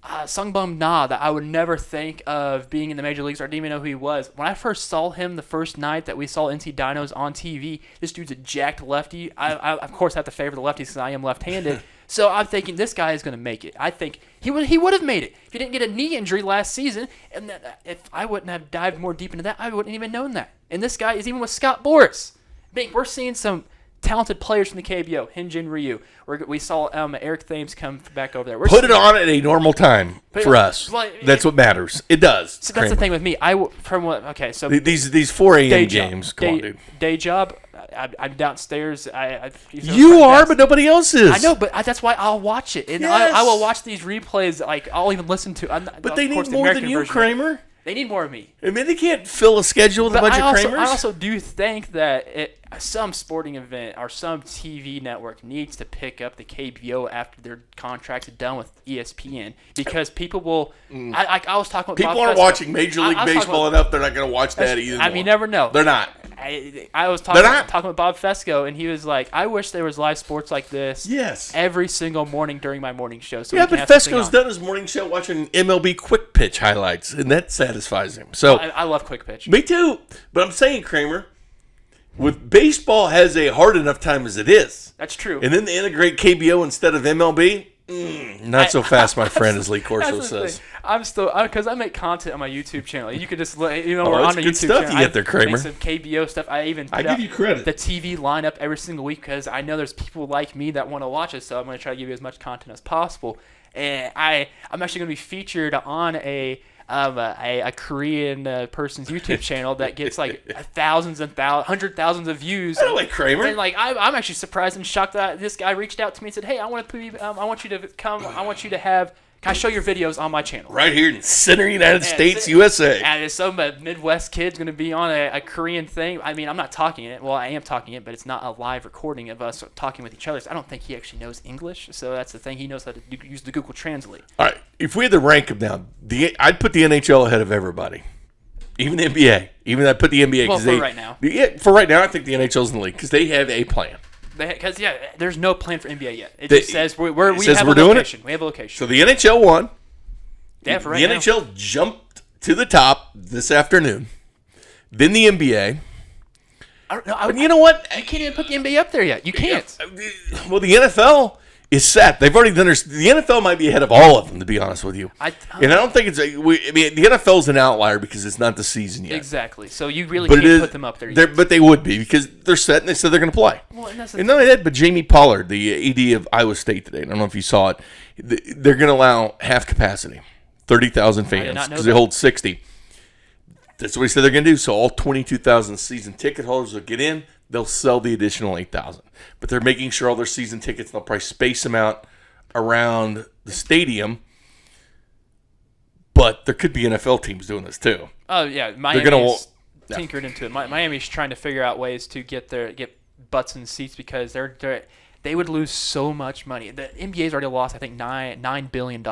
Speaker 1: Sungbum Na, that I would never think of being in the major leagues, or I didn't even know who he was. When I first saw him the first night that we saw NC Dinos on TV, this dude's a jacked lefty. I of course have to favor the lefties because I am left-handed. So I'm thinking this guy is going to make it. I think he would have made it if he didn't get a knee injury last season. And if I wouldn't have dived more deep into that, I wouldn't even known that. And this guy is even with Scott Boras. We're seeing some talented players from the KBO, Hyunjin Ryu. We saw Eric Thames come back over there.
Speaker 2: Put it on at a normal time for us. That's what matters. It does.
Speaker 1: So that's the thing with me. So
Speaker 2: these 4 a.m. games. Come on, dude.
Speaker 1: Day job. I'm downstairs.
Speaker 2: You are, but nobody else is.
Speaker 1: I know, but that's why I'll watch it. And
Speaker 2: yes.
Speaker 1: I will watch these replays. Like I'll even listen to.
Speaker 2: But they need more than you, Kramer.
Speaker 1: They need more of me.
Speaker 2: I mean, they can't fill a schedule with a bunch of Kramers.
Speaker 1: I also do think that some sporting event or some TV network needs to pick up the KBO after their contracts are done with ESPN, because people will. I was talking about
Speaker 2: people aren't watching Major League Baseball enough. They're not going to watch that either.
Speaker 1: I mean, you never know.
Speaker 2: They're not.
Speaker 1: I was talking with Bob Fesco, and he was like, "I wish there was live sports like this.
Speaker 2: Yes.
Speaker 1: Every single morning during my morning show." So
Speaker 2: yeah, but Fesco's done his morning show watching MLB quick pitch highlights, and that satisfies him. So
Speaker 1: I love quick pitch.
Speaker 2: Me too. But I'm saying, Kramer, with baseball has a hard enough time as it is.
Speaker 1: That's true.
Speaker 2: And then they integrate KBO instead of MLB. Not so fast, my friend, as Lee Corso says.
Speaker 1: I'm still because I make content on my YouTube channel. You could just we're
Speaker 2: on the YouTube
Speaker 1: stuff
Speaker 2: channel. You get there, Kramer.
Speaker 1: Make some KBO stuff. I
Speaker 2: give you credit.
Speaker 1: The TV lineup every single week because I know there's people like me that want to watch it. So I'm going to try to give you as much content as possible. And I'm actually going to be featured on a Korean person's YouTube channel that gets like thousands and hundred thousands of views.
Speaker 2: By the way, Kramer.
Speaker 1: And like I'm actually surprised and shocked that this guy reached out to me and said, "Hey, I want you to come. I want you to have. Can I show your videos on my channel?"
Speaker 2: Right here in center United States, USA.
Speaker 1: And some Midwest kid's going to be on a Korean thing. I mean, I'm not talking it. Well, I am talking it, but it's not a live recording of us talking with each other. So I don't think he actually knows English. So that's the thing. He knows how to use the Google Translate.
Speaker 2: All right. If we had to rank them now, I'd put the NHL ahead of everybody. Even the NBA. Even I'd put the NBA.
Speaker 1: Well, for right now.
Speaker 2: For right now, I think the NHL's in the league because they have a plan.
Speaker 1: Because there's no plan for NBA yet. It just says we have a
Speaker 2: doing
Speaker 1: location.
Speaker 2: It.
Speaker 1: We have a location.
Speaker 2: So the NHL won.
Speaker 1: Yeah, for right
Speaker 2: the
Speaker 1: now.
Speaker 2: NHL jumped to the top this afternoon. Then the NBA.
Speaker 1: I don't know.
Speaker 2: But you know what?
Speaker 1: You can't even put the NBA up there yet. You can't.
Speaker 2: Well, the NFL is set. They've already done the NFL might be ahead of all of them, to be honest with you. And I don't think it's. The NFL is an outlier because it's not the season yet.
Speaker 1: Exactly. So you really can't put them up there yet.
Speaker 2: But they would be because they're set and they said they're going to play.
Speaker 1: Well, and
Speaker 2: not only that, but Jamie Pollard, the AD of Iowa State today, I don't know if you saw it, they're going to allow half capacity, 30,000 fans, because they hold 60. That's what he said they're going to do. So all 22,000 season ticket holders will get in. They'll sell the additional 8,000. But they're making sure all their season tickets, they'll probably space them out around the stadium. But there could be NFL teams doing this too.
Speaker 1: Oh, yeah. Miami's tinkered into it. Miami's trying to figure out ways to get butts in seats because they would lose so much money. The NBA's already lost, I think, $9 billion.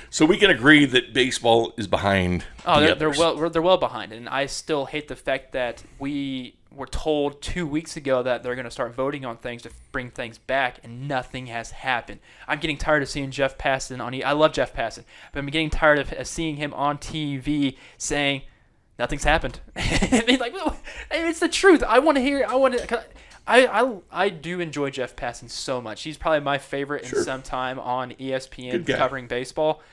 Speaker 2: So we can agree that baseball is behind.
Speaker 1: They're well behind, and I still hate the fact that we were told 2 weeks ago that they're going to start voting on things to bring things back, and nothing has happened. I'm getting tired of seeing Jeff Passan I love Jeff Passan, but I'm getting tired of seeing him on TV saying nothing's happened. I mean, it's the truth. I do enjoy Jeff Passan so much. He's probably my favorite in some time on ESPN covering baseball.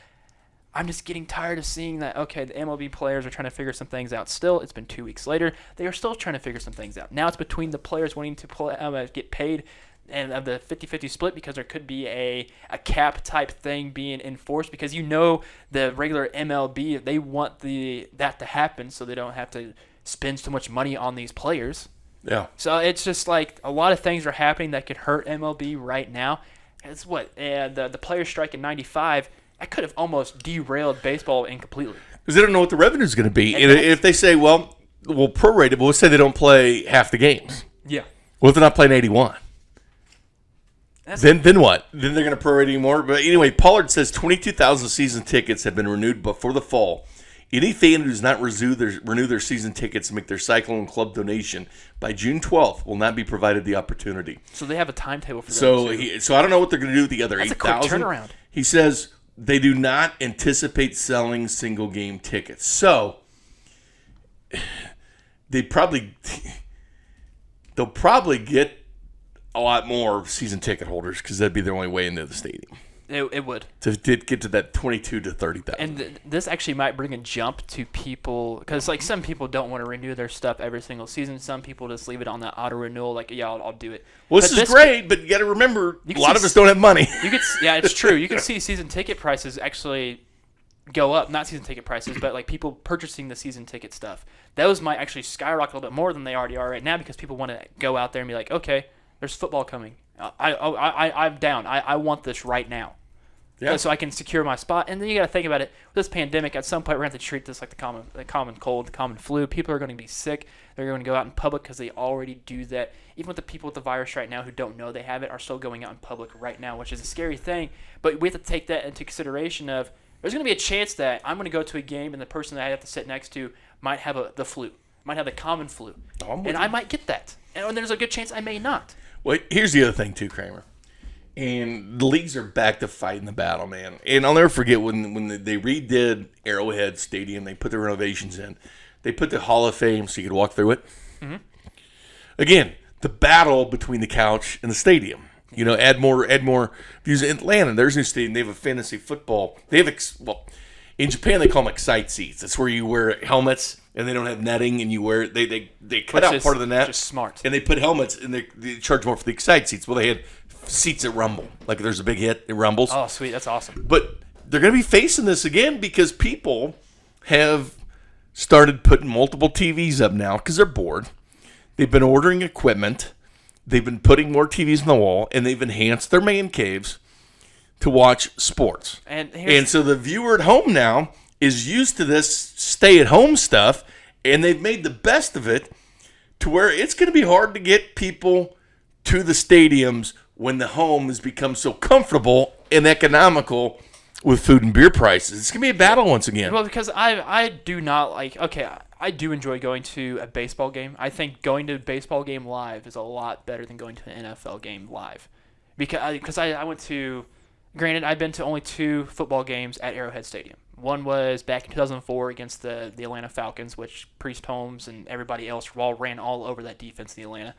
Speaker 1: I'm just getting tired of seeing that, okay, the MLB players are trying to figure some things out still. It's been 2 weeks later. They are still trying to figure some things out. Now it's between the players wanting to get paid and of the 50-50 split because there could be a cap type thing being enforced because the regular MLB, they want that to happen so they don't have to spend so much money on these players.
Speaker 2: Yeah.
Speaker 1: So it's just like a lot of things are happening that could hurt MLB right now. It's the players' strike in '95. I could have almost derailed baseball incompletely.
Speaker 2: Because they don't know what the revenue is going to be. And if they say, well, we'll prorate it, but let's say they don't play half the games.
Speaker 1: Yeah.
Speaker 2: What if they're not playing 81? Then what? Then they're going to prorate anymore? But anyway, Pollard says 22,000 season tickets have been renewed before the fall. Any fan who does not renew their season tickets and make their Cyclone Club donation by June 12th will not be provided the opportunity.
Speaker 1: So they have a timetable for that.
Speaker 2: So I don't know what they're going to do with the other 8,000.
Speaker 1: That's a quick turnaround.
Speaker 2: He says they do not anticipate selling single game tickets. So they'll probably get a lot more season ticket holders because that'd be their only way into the stadium.
Speaker 1: It would.
Speaker 2: To get to that 22 to 30,000.
Speaker 1: And this actually might bring a jump to people because some people don't want to renew their stuff every single season. Some people just leave it on that auto renewal. I'll do it.
Speaker 2: Well, this is great, but you got to remember a lot of us don't have money.
Speaker 1: It's true. You can see season ticket prices actually go up. Not season ticket prices, but people purchasing the season ticket stuff. Those might actually skyrocket a little bit more than they already are right now because people want to go out there and be like, okay, there's football coming. I'm down. I want this right now. Yeah. So I can secure my spot. And then you got to think about it. With this pandemic, at some point, we're going to have to treat this like the common cold, the common flu. People are going to be sick. They're going to go out in public because they already do that. Even with the people with the virus right now who don't know they have it are still going out in public right now, which is a scary thing. But we have to take that into consideration of there's going to be a chance that I'm going to go to a game and the person that I have to sit next to might have the flu, might have the common flu. And I might get that. And there's a good chance I may not.
Speaker 2: Well, here's the other thing, too, Kramer. And the leagues are back to fighting the battle, man. And I'll never forget when they redid Arrowhead Stadium, they put the renovations in. They put the Hall of Fame so you could walk through it. Mm-hmm. Again, the battle between the couch and the stadium. Add more views. In Atlanta, there's a new stadium. They have a fantasy football. They have, in Japan, they call them Excite seats. That's where you wear helmets and they don't have netting and you wear they cut out part of the net.
Speaker 1: Just smart.
Speaker 2: And they put helmets and they charge more for the Excite seats. Well, they had seats that rumble. Like if there's a big hit, it rumbles.
Speaker 1: Oh, sweet. That's awesome.
Speaker 2: But they're going to be facing this again because people have started putting multiple TVs up now because they're bored. They've been ordering equipment. They've been putting more TVs on the wall, and they've enhanced their man caves to watch sports. And so the viewer at home now is used to this stay-at-home stuff, and they've made the best of it to where it's going to be hard to get people to the stadiums when the home has become so comfortable and economical with food and beer prices. It's going to be a battle once again.
Speaker 1: Well, because I do not like, okay, I do enjoy going to a baseball game. I think going to a baseball game live is a lot better than going to an NFL game live. Because I went to, granted, I've been to only 2 football games at Arrowhead Stadium. One was back in 2004 against the Atlanta Falcons, which Priest Holmes and everybody else ran all over that defense in Atlanta.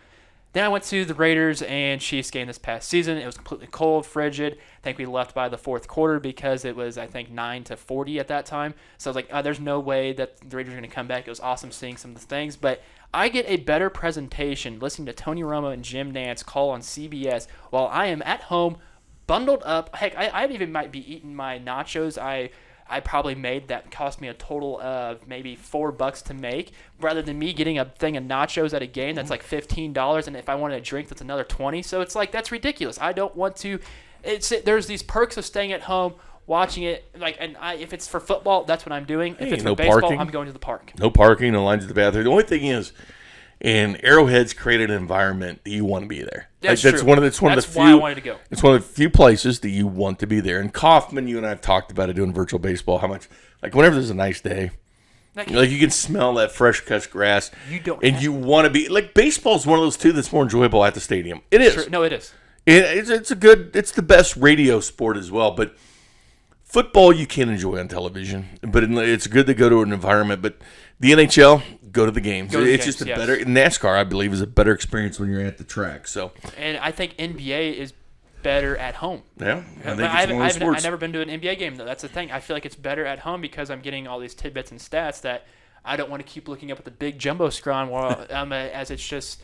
Speaker 1: Then I went to the Raiders and Chiefs game this past season. It was completely cold, frigid. I think we left by the fourth quarter because it was, I think, 9-40 at that time. So I was like, there's no way that the Raiders are going to come back. It was awesome seeing some of the things. But I get a better presentation listening to Tony Romo and Jim Nantz call on CBS while I am at home, bundled up. Heck, I even might be eating my nachos. I probably made that cost me a total of maybe $4 to make, rather than me getting a thing of nachos at a game that's like $15, and if I wanted a drink, that's another $20. So it's like, that's ridiculous. I don't want to. There's these perks of staying at home, watching it. If it's for football, that's what I'm doing. If it's for baseball, parking. I'm going to the park.
Speaker 2: No parking, no lines at the bathroom. The only thing is, and Arrowhead's created an environment that you want to be there.
Speaker 1: That's
Speaker 2: true. That's
Speaker 1: why I wanted to go.
Speaker 2: It's one of the few places that you want to be there. And Kaufman, you and I have talked about it doing virtual baseball. How much, whenever there's a nice day, you can smell that fresh cut grass. You want to be baseball is one of those two that's more enjoyable at the stadium. It is.
Speaker 1: True. No, it is.
Speaker 2: It's the best radio sport as well. But football you can enjoy on television, but it's good to go to an environment. But the NHL, go to the games. It's just a better NASCAR, I believe, is a better experience when you're at the track. So,
Speaker 1: and I think NBA is better at home.
Speaker 2: Yeah,
Speaker 1: I've never been to an NBA game though. That's the thing. I feel like it's better at home because I'm getting all these tidbits and stats that I don't want to keep looking up at the big jumbo screen while as it's just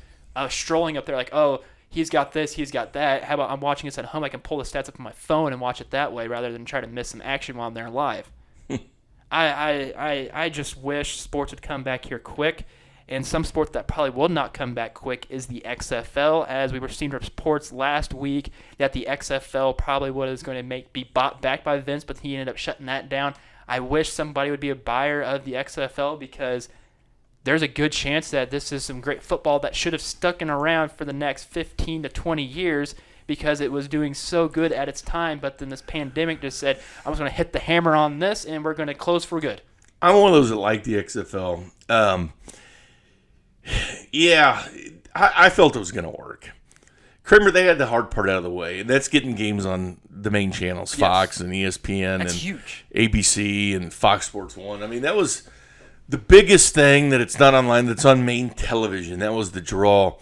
Speaker 1: strolling up there like, oh, he's got this, he's got that. How about I'm watching this at home? I can pull the stats up on my phone and watch it that way rather than try to miss some action while I'm there live. I just wish sports would come back here quick, and some sport that probably will not come back quick is the XFL, as we were seeing reports last week that the XFL probably was going to be bought back by Vince, but he ended up shutting that down. I wish somebody would be a buyer of the XFL because there's a good chance that this is some great football that should have stuck around for the next 15 to 20 years because it was doing so good at its time, but then this pandemic just said, I'm just going to hit the hammer on this, and we're going to close for good.
Speaker 2: I'm one of those that like the XFL. I felt it was going to work. Kramer, they had the hard part out of the way, and that's getting games on the main channels, Fox and ESPN
Speaker 1: that's
Speaker 2: and
Speaker 1: huge.
Speaker 2: ABC and Fox Sports 1. I mean, that was the biggest thing that it's not online, that's on main television. That was the draw.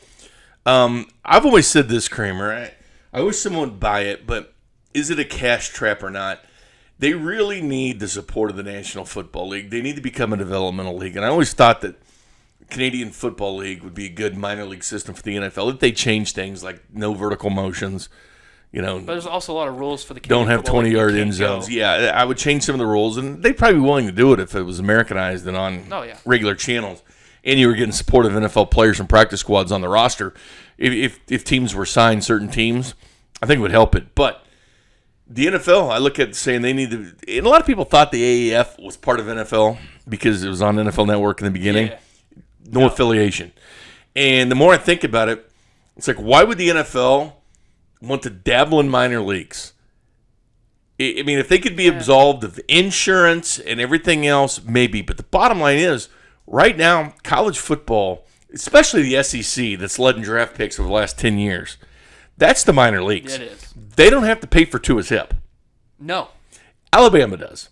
Speaker 2: I've always said this, Kramer. I wish someone would buy it, but is it a cash trap or not? They really need the support of the National Football League. They need to become a developmental league. And I always thought that Canadian Football League would be a good minor league system for the NFL if they change things like no vertical motions.
Speaker 1: But there's also a lot of rules for the
Speaker 2: Canadian don't have 20-yard end zones. Yeah, I would change some of the rules, and they'd probably be willing to do it if it was Americanized and on regular channels. And you were getting support of NFL players and practice squads on the roster. If teams were signed, certain teams, I think it would help it. But the NFL, I look at saying they need to, and a lot of people thought the AAF was part of NFL because it was on NFL Network in the beginning. Yeah. No affiliation. And the more I think about it, it's like, why would the NFL want to dabble in minor leagues? I mean, if they could be absolved of insurance and everything else, maybe. But the bottom line is, right now, college football, especially the SEC that's led in draft picks over the last 10 years, that's the minor leagues.
Speaker 1: Yeah, it is.
Speaker 2: They don't have to pay for Tua's hip.
Speaker 1: No.
Speaker 2: Alabama does.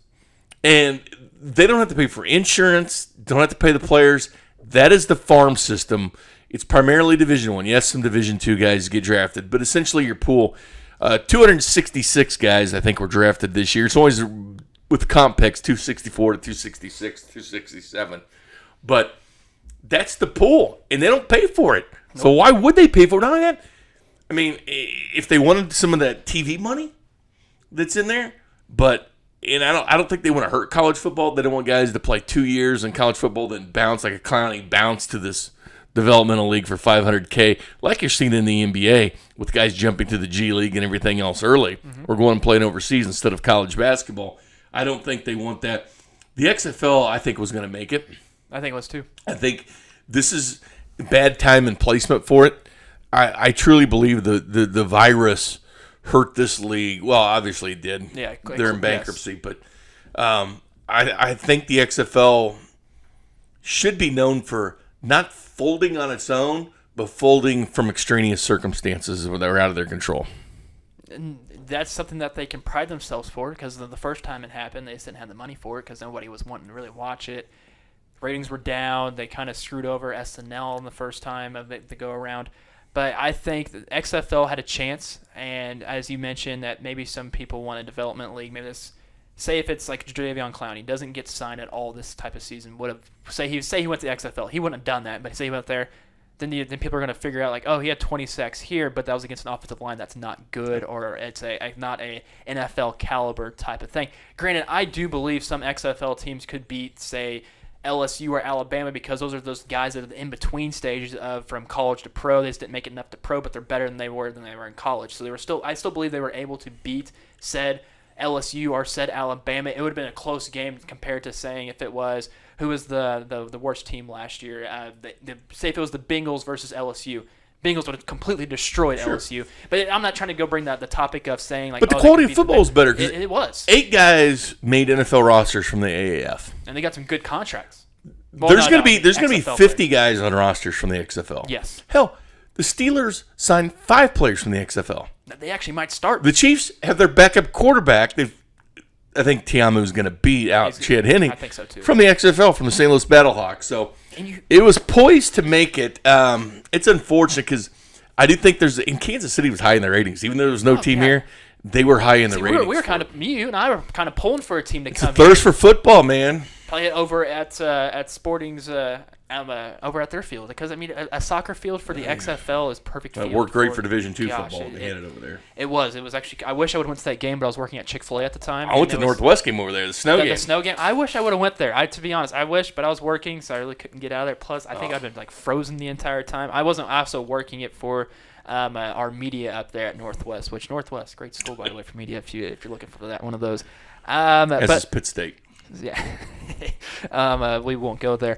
Speaker 2: And they don't have to pay for insurance, don't have to pay the players. That is the farm system. It's primarily Division I. Yes, some Division II guys get drafted, but essentially your pool, 266 guys, I think, were drafted this year. It's always, with comp picks, 264 to 266, 267. But that's the pool, and they don't pay for it. Nope. So why would they pay for it? Not only that, I mean, if they wanted some of that TV money that's in there, but I don't think they want to hurt college football. They don't want guys to play 2 years in college football, then bounce like a clowning bounce to this developmental league for $500K, like you're seeing in the NBA with guys jumping to the G League and everything else early, or going and playing overseas instead of college basketball. I don't think they want that. The XFL, I think, was going to make it.
Speaker 1: I think it was too.
Speaker 2: I think this is bad time and placement for it. I truly believe the virus hurt this league. Well, obviously it did.
Speaker 1: Yeah,
Speaker 2: they're in bankruptcy, but I think the XFL should be known for not folding on its own, but folding from extraneous circumstances that are out of their control.
Speaker 1: And that's something that they can pride themselves for, because the first time it happened, they just didn't have the money for it because nobody was wanting to really watch it. Ratings were down. They kind of screwed over SNL in the first time of the go around. But I think the XFL had a chance, and as you mentioned, that maybe some people want a development league. Maybe this, say if it's like Jadeveon Clowney doesn't get signed at all this type of season, would have say he went to the XFL, he wouldn't have done that. But say he went there, then people are going to figure out like, oh, he had 20 sacks here, but that was against an offensive line that's not good, or it's not a NFL caliber type of thing. Granted, I do believe some XFL teams could beat, say, LSU or Alabama, because those are those guys that are the in-between stages of from college to pro. They just didn't make it enough to pro, but they're better than they were in college. So I still believe they were able to beat said LSU or said Alabama. It would have been a close game compared to saying if it was who was the worst team last year. Say if it was the Bengals versus LSU. Bengals would have completely destroyed LSU. But I'm not trying to go bring the topic of saying like.
Speaker 2: But the quality of football is better.
Speaker 1: It was.
Speaker 2: 8 guys made NFL rosters from the AAF,
Speaker 1: and they got some good contracts. Well,
Speaker 2: there's going to be 50
Speaker 1: players.
Speaker 2: guys on rosters from the XFL.
Speaker 1: Yes.
Speaker 2: Hell, the Steelers signed 5 players from the XFL.
Speaker 1: They actually might start.
Speaker 2: The Chiefs have their backup quarterback. I think Tiamu's going to beat out Chad Henne.
Speaker 1: I think so too.
Speaker 2: From the XFL, from the St. Louis Battlehawks. So it was poised to make it. It's unfortunate because I do think in Kansas City was high in their ratings, even though there was no team here. They were high in the ratings.
Speaker 1: We were kind of you and I were kind of pulling for a team to
Speaker 2: it's
Speaker 1: come.
Speaker 2: A thirst for football, man.
Speaker 1: Play it over at Sporting's over at their field, because I mean a soccer field for the XFL is perfect.
Speaker 2: It worked great for Division II football. They had it over there.
Speaker 1: It was actually. I wish I would have went to that game, but I was working at Chick-fil-A at the time.
Speaker 2: I went to Northwest game over there, the snow game.
Speaker 1: The snow game. I wish I would have went there. To be honest, I wish, but I was working, so I really couldn't get out of there. Plus, I think I've been like frozen the entire time. I wasn't also working it for our media up there at Northwest, great school by the way for media if you're looking for that one of those.
Speaker 2: As is Pitt State.
Speaker 1: Yeah, we won't go there.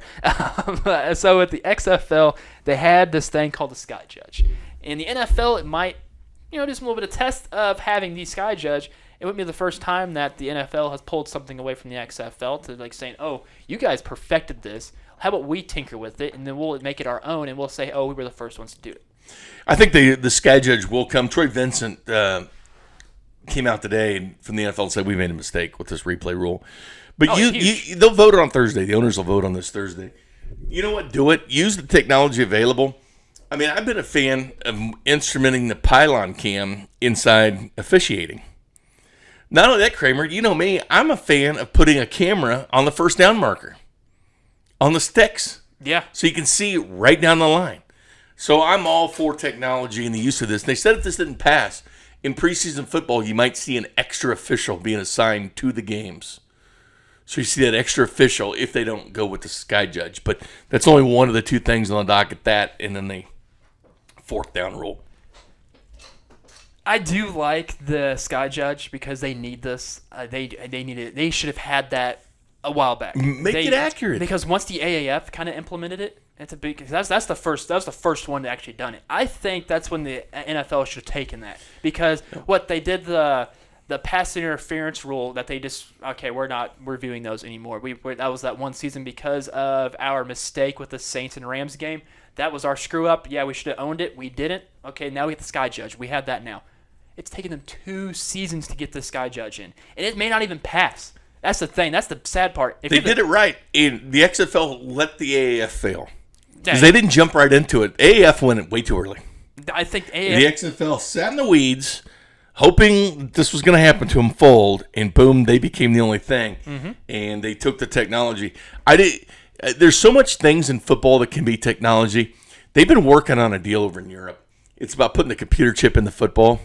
Speaker 1: So at the XFL, they had this thing called the Sky Judge. In the NFL, it might, do some little bit of test of having the Sky Judge. It wouldn't be the first time that the NFL has pulled something away from the XFL to like saying, oh, you guys perfected this. How about we tinker with it, and then we'll make it our own, and we'll say, oh, we were the first ones to do it.
Speaker 2: I think the Sky Judge will come. Troy Vincent came out today from the NFL and said we made a mistake with this replay rule. But they'll vote on Thursday. The owners will vote on this Thursday. You know what? Do it. Use the technology available. I mean, I've been a fan of instrumenting the pylon cam inside officiating. Not only that, Kramer, you know me, I'm a fan of putting a camera on the first down marker, on the sticks.
Speaker 1: Yeah.
Speaker 2: So you can see right down the line. So I'm all for technology and the use of this. And they said if this didn't pass, in preseason football, you might see an extra official being assigned to the games. So you see that extra official if they don't go with the Sky Judge. But that's only one of the 2 things on the docket, that and then the 4th down rule.
Speaker 1: I do like the Sky Judge because they need this. They need it. They should have had that a while back.
Speaker 2: Make it accurate.
Speaker 1: Because once the AAF kind of implemented it, it's a big. That was the first one to actually done it. I think that's when the NFL should have taken that, because what they did the pass interference rule that they just we're not reviewing those anymore. That was that one season because of our mistake with the Saints and Rams game. That was our screw up. Yeah, we should have owned it. We didn't. Okay, now we get the Sky Judge. We have that now. It's taken them 2 seasons to get the Sky Judge in, and it may not even pass. That's the thing. That's the sad part.
Speaker 2: They did it right. And the XFL let the AAF fail because they didn't jump right into it. AAF went way too early.
Speaker 1: I think
Speaker 2: the XFL sat in the weeds, hoping this was going to happen to them fold, and boom, they became the only thing. Mm-hmm. And they took the technology. There's so much things in football that can be technology. They've been working on a deal over in Europe. It's about putting the computer chip in the football,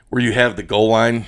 Speaker 2: where you have the goal line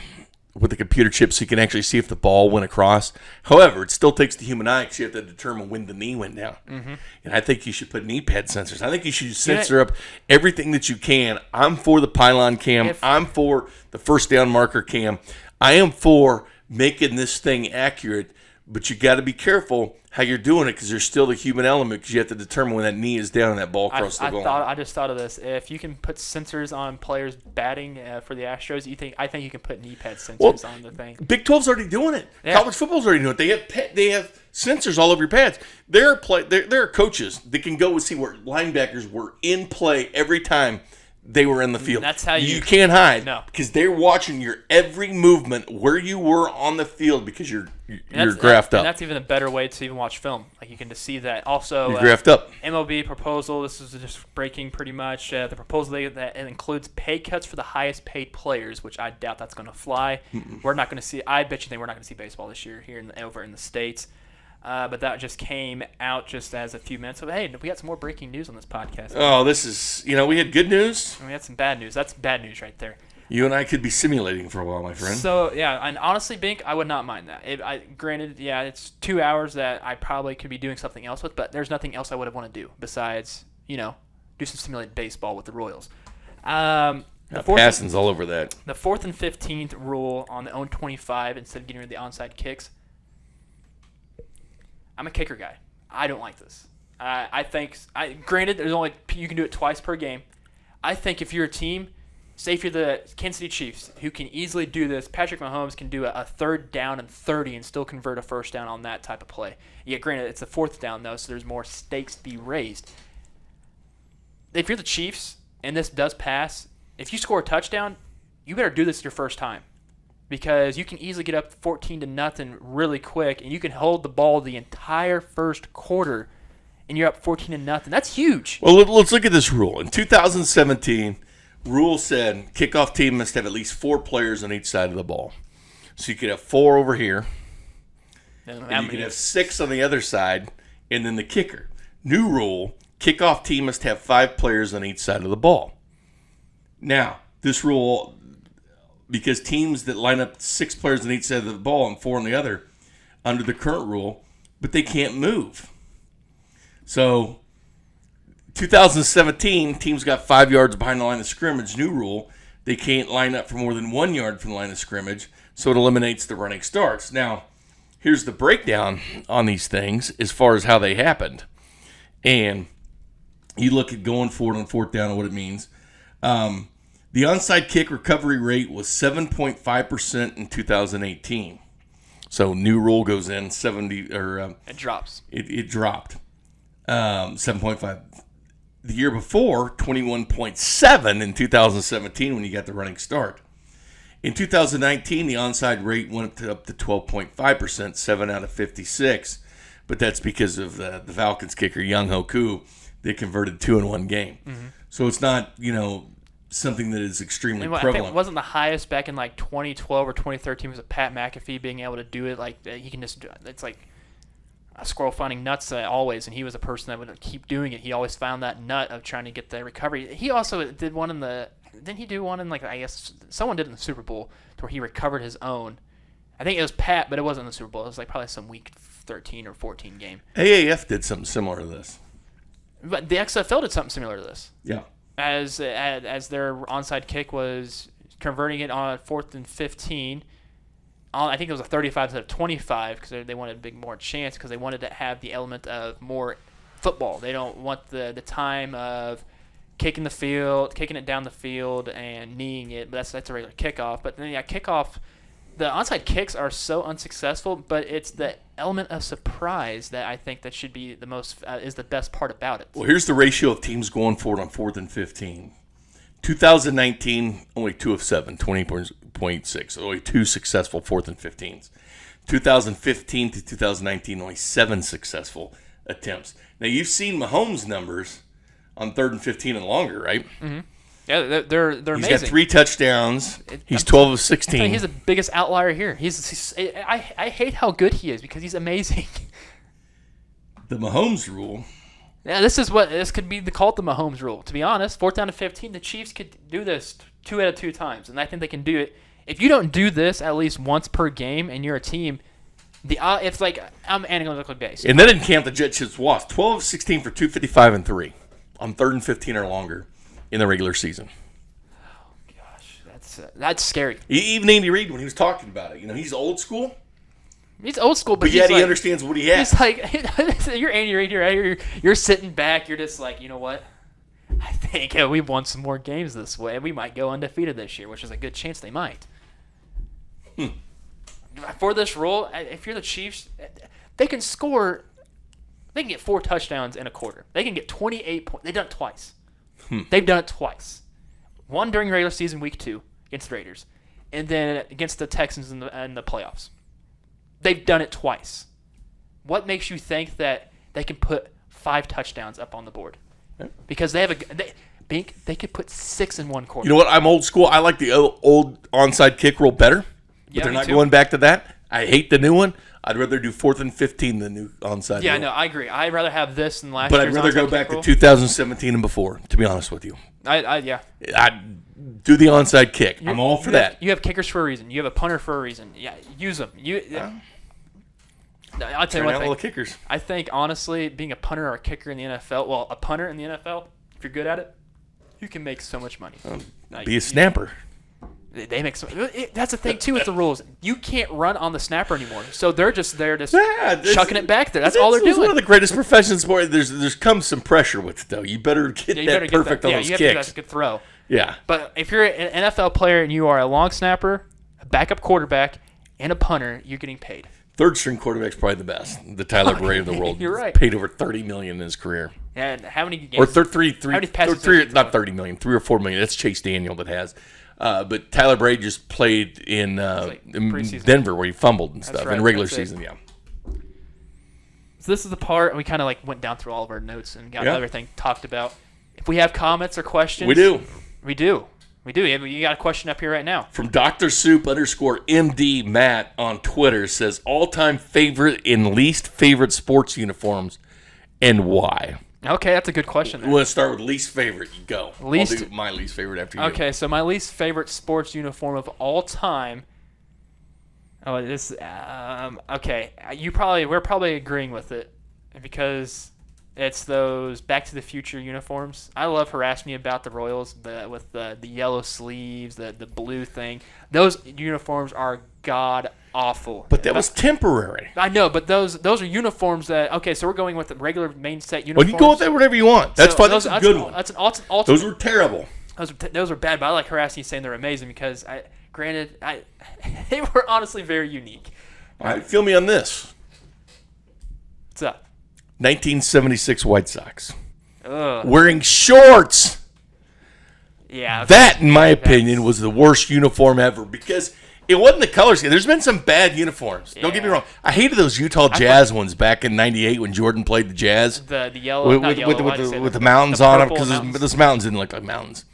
Speaker 2: with the computer chip so you can actually see if the ball went across. However, it still takes the human eye because you have to determine when the knee went down. Mm-hmm. And I think you should put knee pad sensors. I think you should censor up everything that you can. I'm for the pylon cam. I'm for the first down marker cam. I am for making this thing accurate. but you got to be careful how you're doing it because there's still the human element because you have to determine when that knee is down and that ball crosses the goal.
Speaker 1: I just thought of this. If you can put sensors on players batting for the Astros, I think you can put knee pad sensors on the thing.
Speaker 2: Big 12's already doing it. Yeah. College football's already doing it. They have sensors all over your pads. There are coaches that can go and see where linebackers were in play every time they were in the field.
Speaker 1: That's how
Speaker 2: you can't hide.
Speaker 1: No,
Speaker 2: because they're watching your every movement where you were on the field because you're graphed up.
Speaker 1: And that's even a better way to even watch film. Like you can just see that. Also,
Speaker 2: you're graphed up.
Speaker 1: MLB proposal. This is just breaking pretty much. The proposal that it includes pay cuts for the highest paid players, which I doubt that's going to fly. We're not going to see. I bet you think we're not going to see baseball this year here over in the States. But that just came out just as a few minutes ago. Hey, we got some more breaking news on this podcast.
Speaker 2: Oh, this is, we had good news.
Speaker 1: And we had some bad news. That's bad news right there.
Speaker 2: You and I could be simulating for a while, my friend.
Speaker 1: So, yeah, and honestly, Bink, I would not mind that. Granted, yeah, it's 2 hours that I probably could be doing something else with, but there's nothing else I would have want to do besides, do some simulated baseball with the Royals.
Speaker 2: Passing's all over that.
Speaker 1: The 4th and 15th rule on the own 25 instead of getting rid of the onside kicks. I'm a kicker guy. I don't like this. I think, granted, you can do it twice per game. I think if you're a team, say if you're the Kansas City Chiefs, who can easily do this, Patrick Mahomes can do a 3rd down and 30 and still convert a 1st down on that type of play. Yeah, granted, it's a 4th down, though, so there's more stakes to be raised. If you're the Chiefs and this does pass, if you score a touchdown, you better do this your first time. Because you can easily get up 14-0 really quick, and you can hold the ball the entire first quarter, and you're up 14-0. That's huge.
Speaker 2: Well, let's look at this rule. In 2017, rule said kickoff team must have at least 4 players on each side of the ball. So you could have 4 over here, and you could have 6 on the other side, and then the kicker. New rule, kickoff team must have 5 players on each side of the ball. Now, this rule, because teams that line up 6 players on each side of the ball and 4 on the other, under the current rule, but they can't move. So, 2017, teams got 5 yards behind the line of scrimmage. New rule, they can't line up for more than 1 yard from the line of scrimmage, so it eliminates the running starts. Now, here's the breakdown on these things as far as how they happened. And you look at going forward on 4th down and what it means. The onside kick recovery rate was 7.5% in 2018. So new rule goes in 70 or
Speaker 1: it drops.
Speaker 2: It dropped 7.5. The year before 21.7 in 2017 when you got the running start. In 2019, the onside rate went up to 12.5%, 7 out of 56. But that's because of the Falcons kicker Young Hoku. They converted 2 in 1 game. Mm-hmm. So it's not something that is extremely prevalent.
Speaker 1: I think it wasn't the highest back in like 2012 or 2013 was Pat McAfee being able to do it. Like he can just, it's like a squirrel finding nuts always, and he was a person that would keep doing it. He always found that nut of trying to get the recovery. He also did one didn't he do one in I guess someone did in the Super Bowl to where he recovered his own. I think it was Pat, but it wasn't the Super Bowl. It was like probably some week 13 or 14 game.
Speaker 2: AAF did something similar to this.
Speaker 1: But the XFL did something similar to this.
Speaker 2: Yeah.
Speaker 1: As their onside kick was converting it on 4th and 15. I think it was a 35 instead of 25 because they wanted a big more chance because they wanted to have the element of more football. They don't want the time of kicking it down the field and kneeing it. But that's a regular kickoff. But then kickoff. The onside kicks are so unsuccessful, but it's the element of surprise that I think that should be the most is the best part about it.
Speaker 2: Well, here's the ratio of teams going forward on 4th and 15. 2019, only 2 of 7, 20.6. Only 2 successful 4th and 15s. 2015 to 2019, only 7 successful attempts. Now, you've seen Mahomes' numbers on 3rd and 15 and longer, right?
Speaker 1: Mm-hmm. Yeah, they're amazing.
Speaker 2: He's got 3 touchdowns. He's 12 of 16.
Speaker 1: He's the biggest outlier here. I hate how good he is because he's amazing.
Speaker 2: The Mahomes rule.
Speaker 1: Yeah, this could be called the Mahomes rule. To be honest, 4th down to 15, the Chiefs could do this 2 out of 2 times, and I think they can do it. If you don't do this at least once per game, and you're a team, it's like I'm analytically based.
Speaker 2: And that didn't count the Jets just lost 12 of 16 for 255 and 3 on 3rd and 15 or longer. In the regular season.
Speaker 1: Oh gosh, that's scary.
Speaker 2: Even Andy Reid, when he was talking about it, he's old school.
Speaker 1: He's old school, but
Speaker 2: yet he understands what he has.
Speaker 1: He's like, you're Andy Reid here. You're sitting back. You're just like, you know what? I think we've won some more games this way. We might go undefeated this year, which is a good chance they might. For this role, if you're the Chiefs, they can score. They can get 4 touchdowns in a quarter. They can get 28 points. They've done it twice. They've done it twice. One during regular season week 2 against the Raiders, and then against the Texans in the playoffs. They've done it twice. What makes you think that they can put 5 touchdowns up on the board? Because they have they could put 6 in one quarter.
Speaker 2: You know what? I'm old school. I like the old onside kick rule better, but they're not going back to that. I hate the new one. I'd rather do 4th and 15 than new onside rule.
Speaker 1: Yeah, no, I agree. I'd rather have this than last
Speaker 2: year's
Speaker 1: onside kick
Speaker 2: rule. But I'd rather go back to 2017 and before, to be honest with you.
Speaker 1: Yeah.
Speaker 2: I'd do the onside kick. I'm all for that.
Speaker 1: You have kickers for a reason. You have a punter for a reason. Yeah, use them. I'll tell you one thing.
Speaker 2: All the kickers.
Speaker 1: I think, honestly, being a punter or a kicker in the NFL, well, a punter in the NFL, if you're good at it, you can make so much money.
Speaker 2: Be a snapper.
Speaker 1: They make so. That's the thing too with the rules. You can't run on the snapper anymore, so they're just chucking it back there. That's all they're doing.
Speaker 2: It's one of the greatest professions in sport. There's comes some pressure with it though. You better get that perfect on those kicks.
Speaker 1: Yeah, that's a good throw.
Speaker 2: Yeah.
Speaker 1: But if you're an NFL player and you are a long snapper, a backup quarterback, and a punter, you're getting paid.
Speaker 2: Third string quarterback's probably the best. The Tyler Bray of the world.
Speaker 1: You're right.
Speaker 2: Paid over $30 million in his career.
Speaker 1: And how many games?
Speaker 2: Or three, not $30 million, $3 or $4 million. That's Chase Daniel that has. But Tyler Bray just played in Denver where he fumbled and stuff in regular season. Yeah.
Speaker 1: So this is the part we kind of went down through all of our notes and got everything talked about. If we have comments or questions,
Speaker 2: we do.
Speaker 1: You got a question up here right now.
Speaker 2: From Dr. Soup _MD Matt on Twitter says all-time favorite and least favorite sports uniforms and why.
Speaker 1: Okay, that's a good question.
Speaker 2: We want to start with least favorite. You go. I'll do my least favorite after you.
Speaker 1: Okay, so my least favorite sports uniform of all time. Oh, this. Okay, we're probably agreeing with it because it's those Back to the Future uniforms. I love harass me about the Royals, with the yellow sleeves, the blue thing. Those uniforms are god awful.
Speaker 2: But that was temporary.
Speaker 1: I know, but those are uniforms that. Okay, so we're going with the regular main set uniforms.
Speaker 2: Well, you go with that whatever you want. That's fine. That's a good one.
Speaker 1: That's an ultimate.
Speaker 2: Those were terrible.
Speaker 1: Those were bad, but I like harassing you saying they're amazing because they were honestly very unique.
Speaker 2: All right, feel me on this.
Speaker 1: What's up?
Speaker 2: 1976 White Sox.
Speaker 1: Ugh.
Speaker 2: Wearing shorts.
Speaker 1: Yeah. Okay.
Speaker 2: That, in my opinion, was the worst uniform ever because it wasn't the color scheme. There's been some bad uniforms. Don't get me wrong. I hated those Utah Jazz ones back in '98 when Jordan played the Jazz.
Speaker 1: The yellow,
Speaker 2: with the mountains on them because those mountains didn't look like mountains.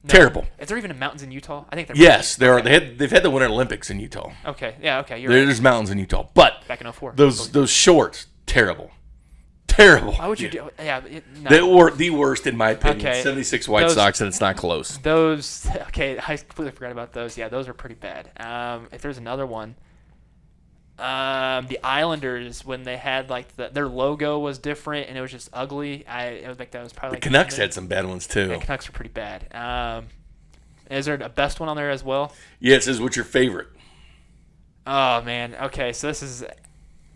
Speaker 2: No. Terrible.
Speaker 1: Is there even mountains in Utah? I think there.
Speaker 2: Yes, there are. They've had the Winter Olympics in Utah.
Speaker 1: Okay. Yeah. Okay.
Speaker 2: There's mountains in Utah, but
Speaker 1: back in 2004.
Speaker 2: Those shorts, terrible. Terrible.
Speaker 1: Why would you do? Yeah, no.
Speaker 2: They were the worst in my opinion.
Speaker 1: Okay.
Speaker 2: 76 White Sox, and it's not close.
Speaker 1: Those. Okay, I completely forgot about those. Yeah, those are pretty bad. If there's another one, the Islanders when they had their logo was different and it was just ugly. I was like that was probably.
Speaker 2: The Canucks had some bad ones too.
Speaker 1: The Canucks were pretty bad. Is there a best one on there as well?
Speaker 2: Yeah, it says what's your favorite.
Speaker 1: Oh man. Okay, so this is.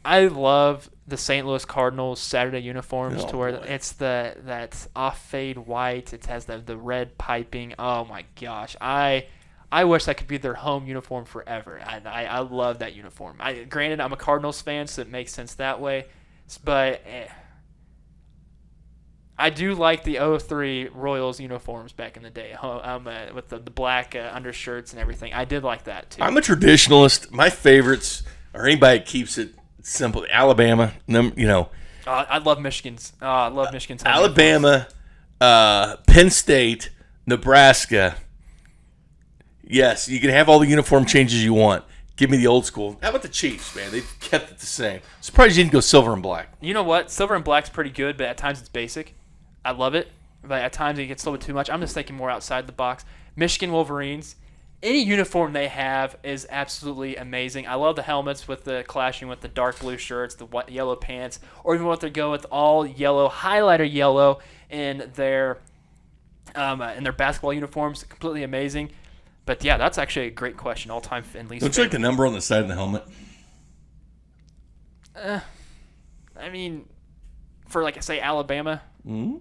Speaker 1: I love the St. Louis Cardinals Saturday uniforms to where it's that off fade white. It has the red piping. Oh my gosh, I wish that could be their home uniform forever. I love that uniform. Granted, I'm a Cardinals fan, so it makes sense that way. But I do like the 03 Royals uniforms back in the day with the black undershirts and everything. I did like that too.
Speaker 2: I'm a traditionalist. My favorites are anybody that keeps it simple. Alabama,
Speaker 1: I love Michigan's. I love Michigan's.
Speaker 2: Alabama, Penn State, Nebraska. Yes, you can have all the uniform changes you want. Give me the old school. How about the Chiefs, man? They've kept it the same. Surprised you didn't go silver and black.
Speaker 1: You know what? Silver and black's pretty good, but at times it's basic. I love it, but at times it gets a little bit too much. I'm just thinking more outside the box. Michigan Wolverines. Any uniform they have is absolutely amazing. I love the helmets with the clashing with the dark blue shirts, the white, yellow pants, or even what they go with all yellow, highlighter yellow in their basketball uniforms. Completely amazing. But yeah, that's actually a great question. All time and least.
Speaker 2: Don't you like the number on the side of the helmet?
Speaker 1: I mean, for like say Alabama,
Speaker 2: Mm-hmm.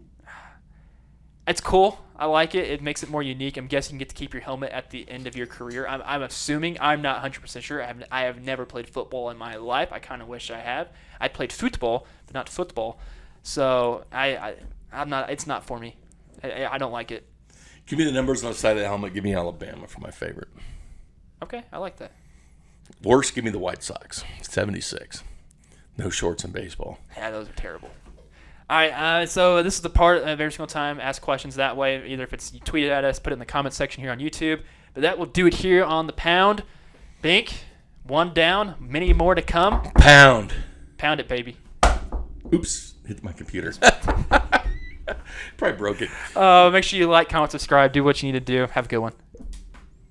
Speaker 1: it's cool. I like it. It makes it more unique. I'm guessing you get to keep your helmet at the end of your career. I'm assuming. I'm not 100% sure. I have never played football in my life. I kind of wish I have. I played football, but not football. So I'm not. It's not for me. I don't like it.
Speaker 2: Give me the numbers on the side of the helmet. Give me Alabama for my favorite.
Speaker 1: Okay, I like that.
Speaker 2: Worst, give me the White Sox. 76. No shorts in baseball.
Speaker 1: Yeah, those are terrible. All right, so this is the part of every single time. Ask questions that way. Either if it's you tweet it at us, put it in the comment section here on YouTube. But that will do it here on the Pound. Bink, one down, many more to come.
Speaker 2: Pound
Speaker 1: Pound it, baby.
Speaker 2: Oops, hit my computer. Probably broke it.
Speaker 1: Make sure you like, comment, subscribe, do what you need to do. Have a good one.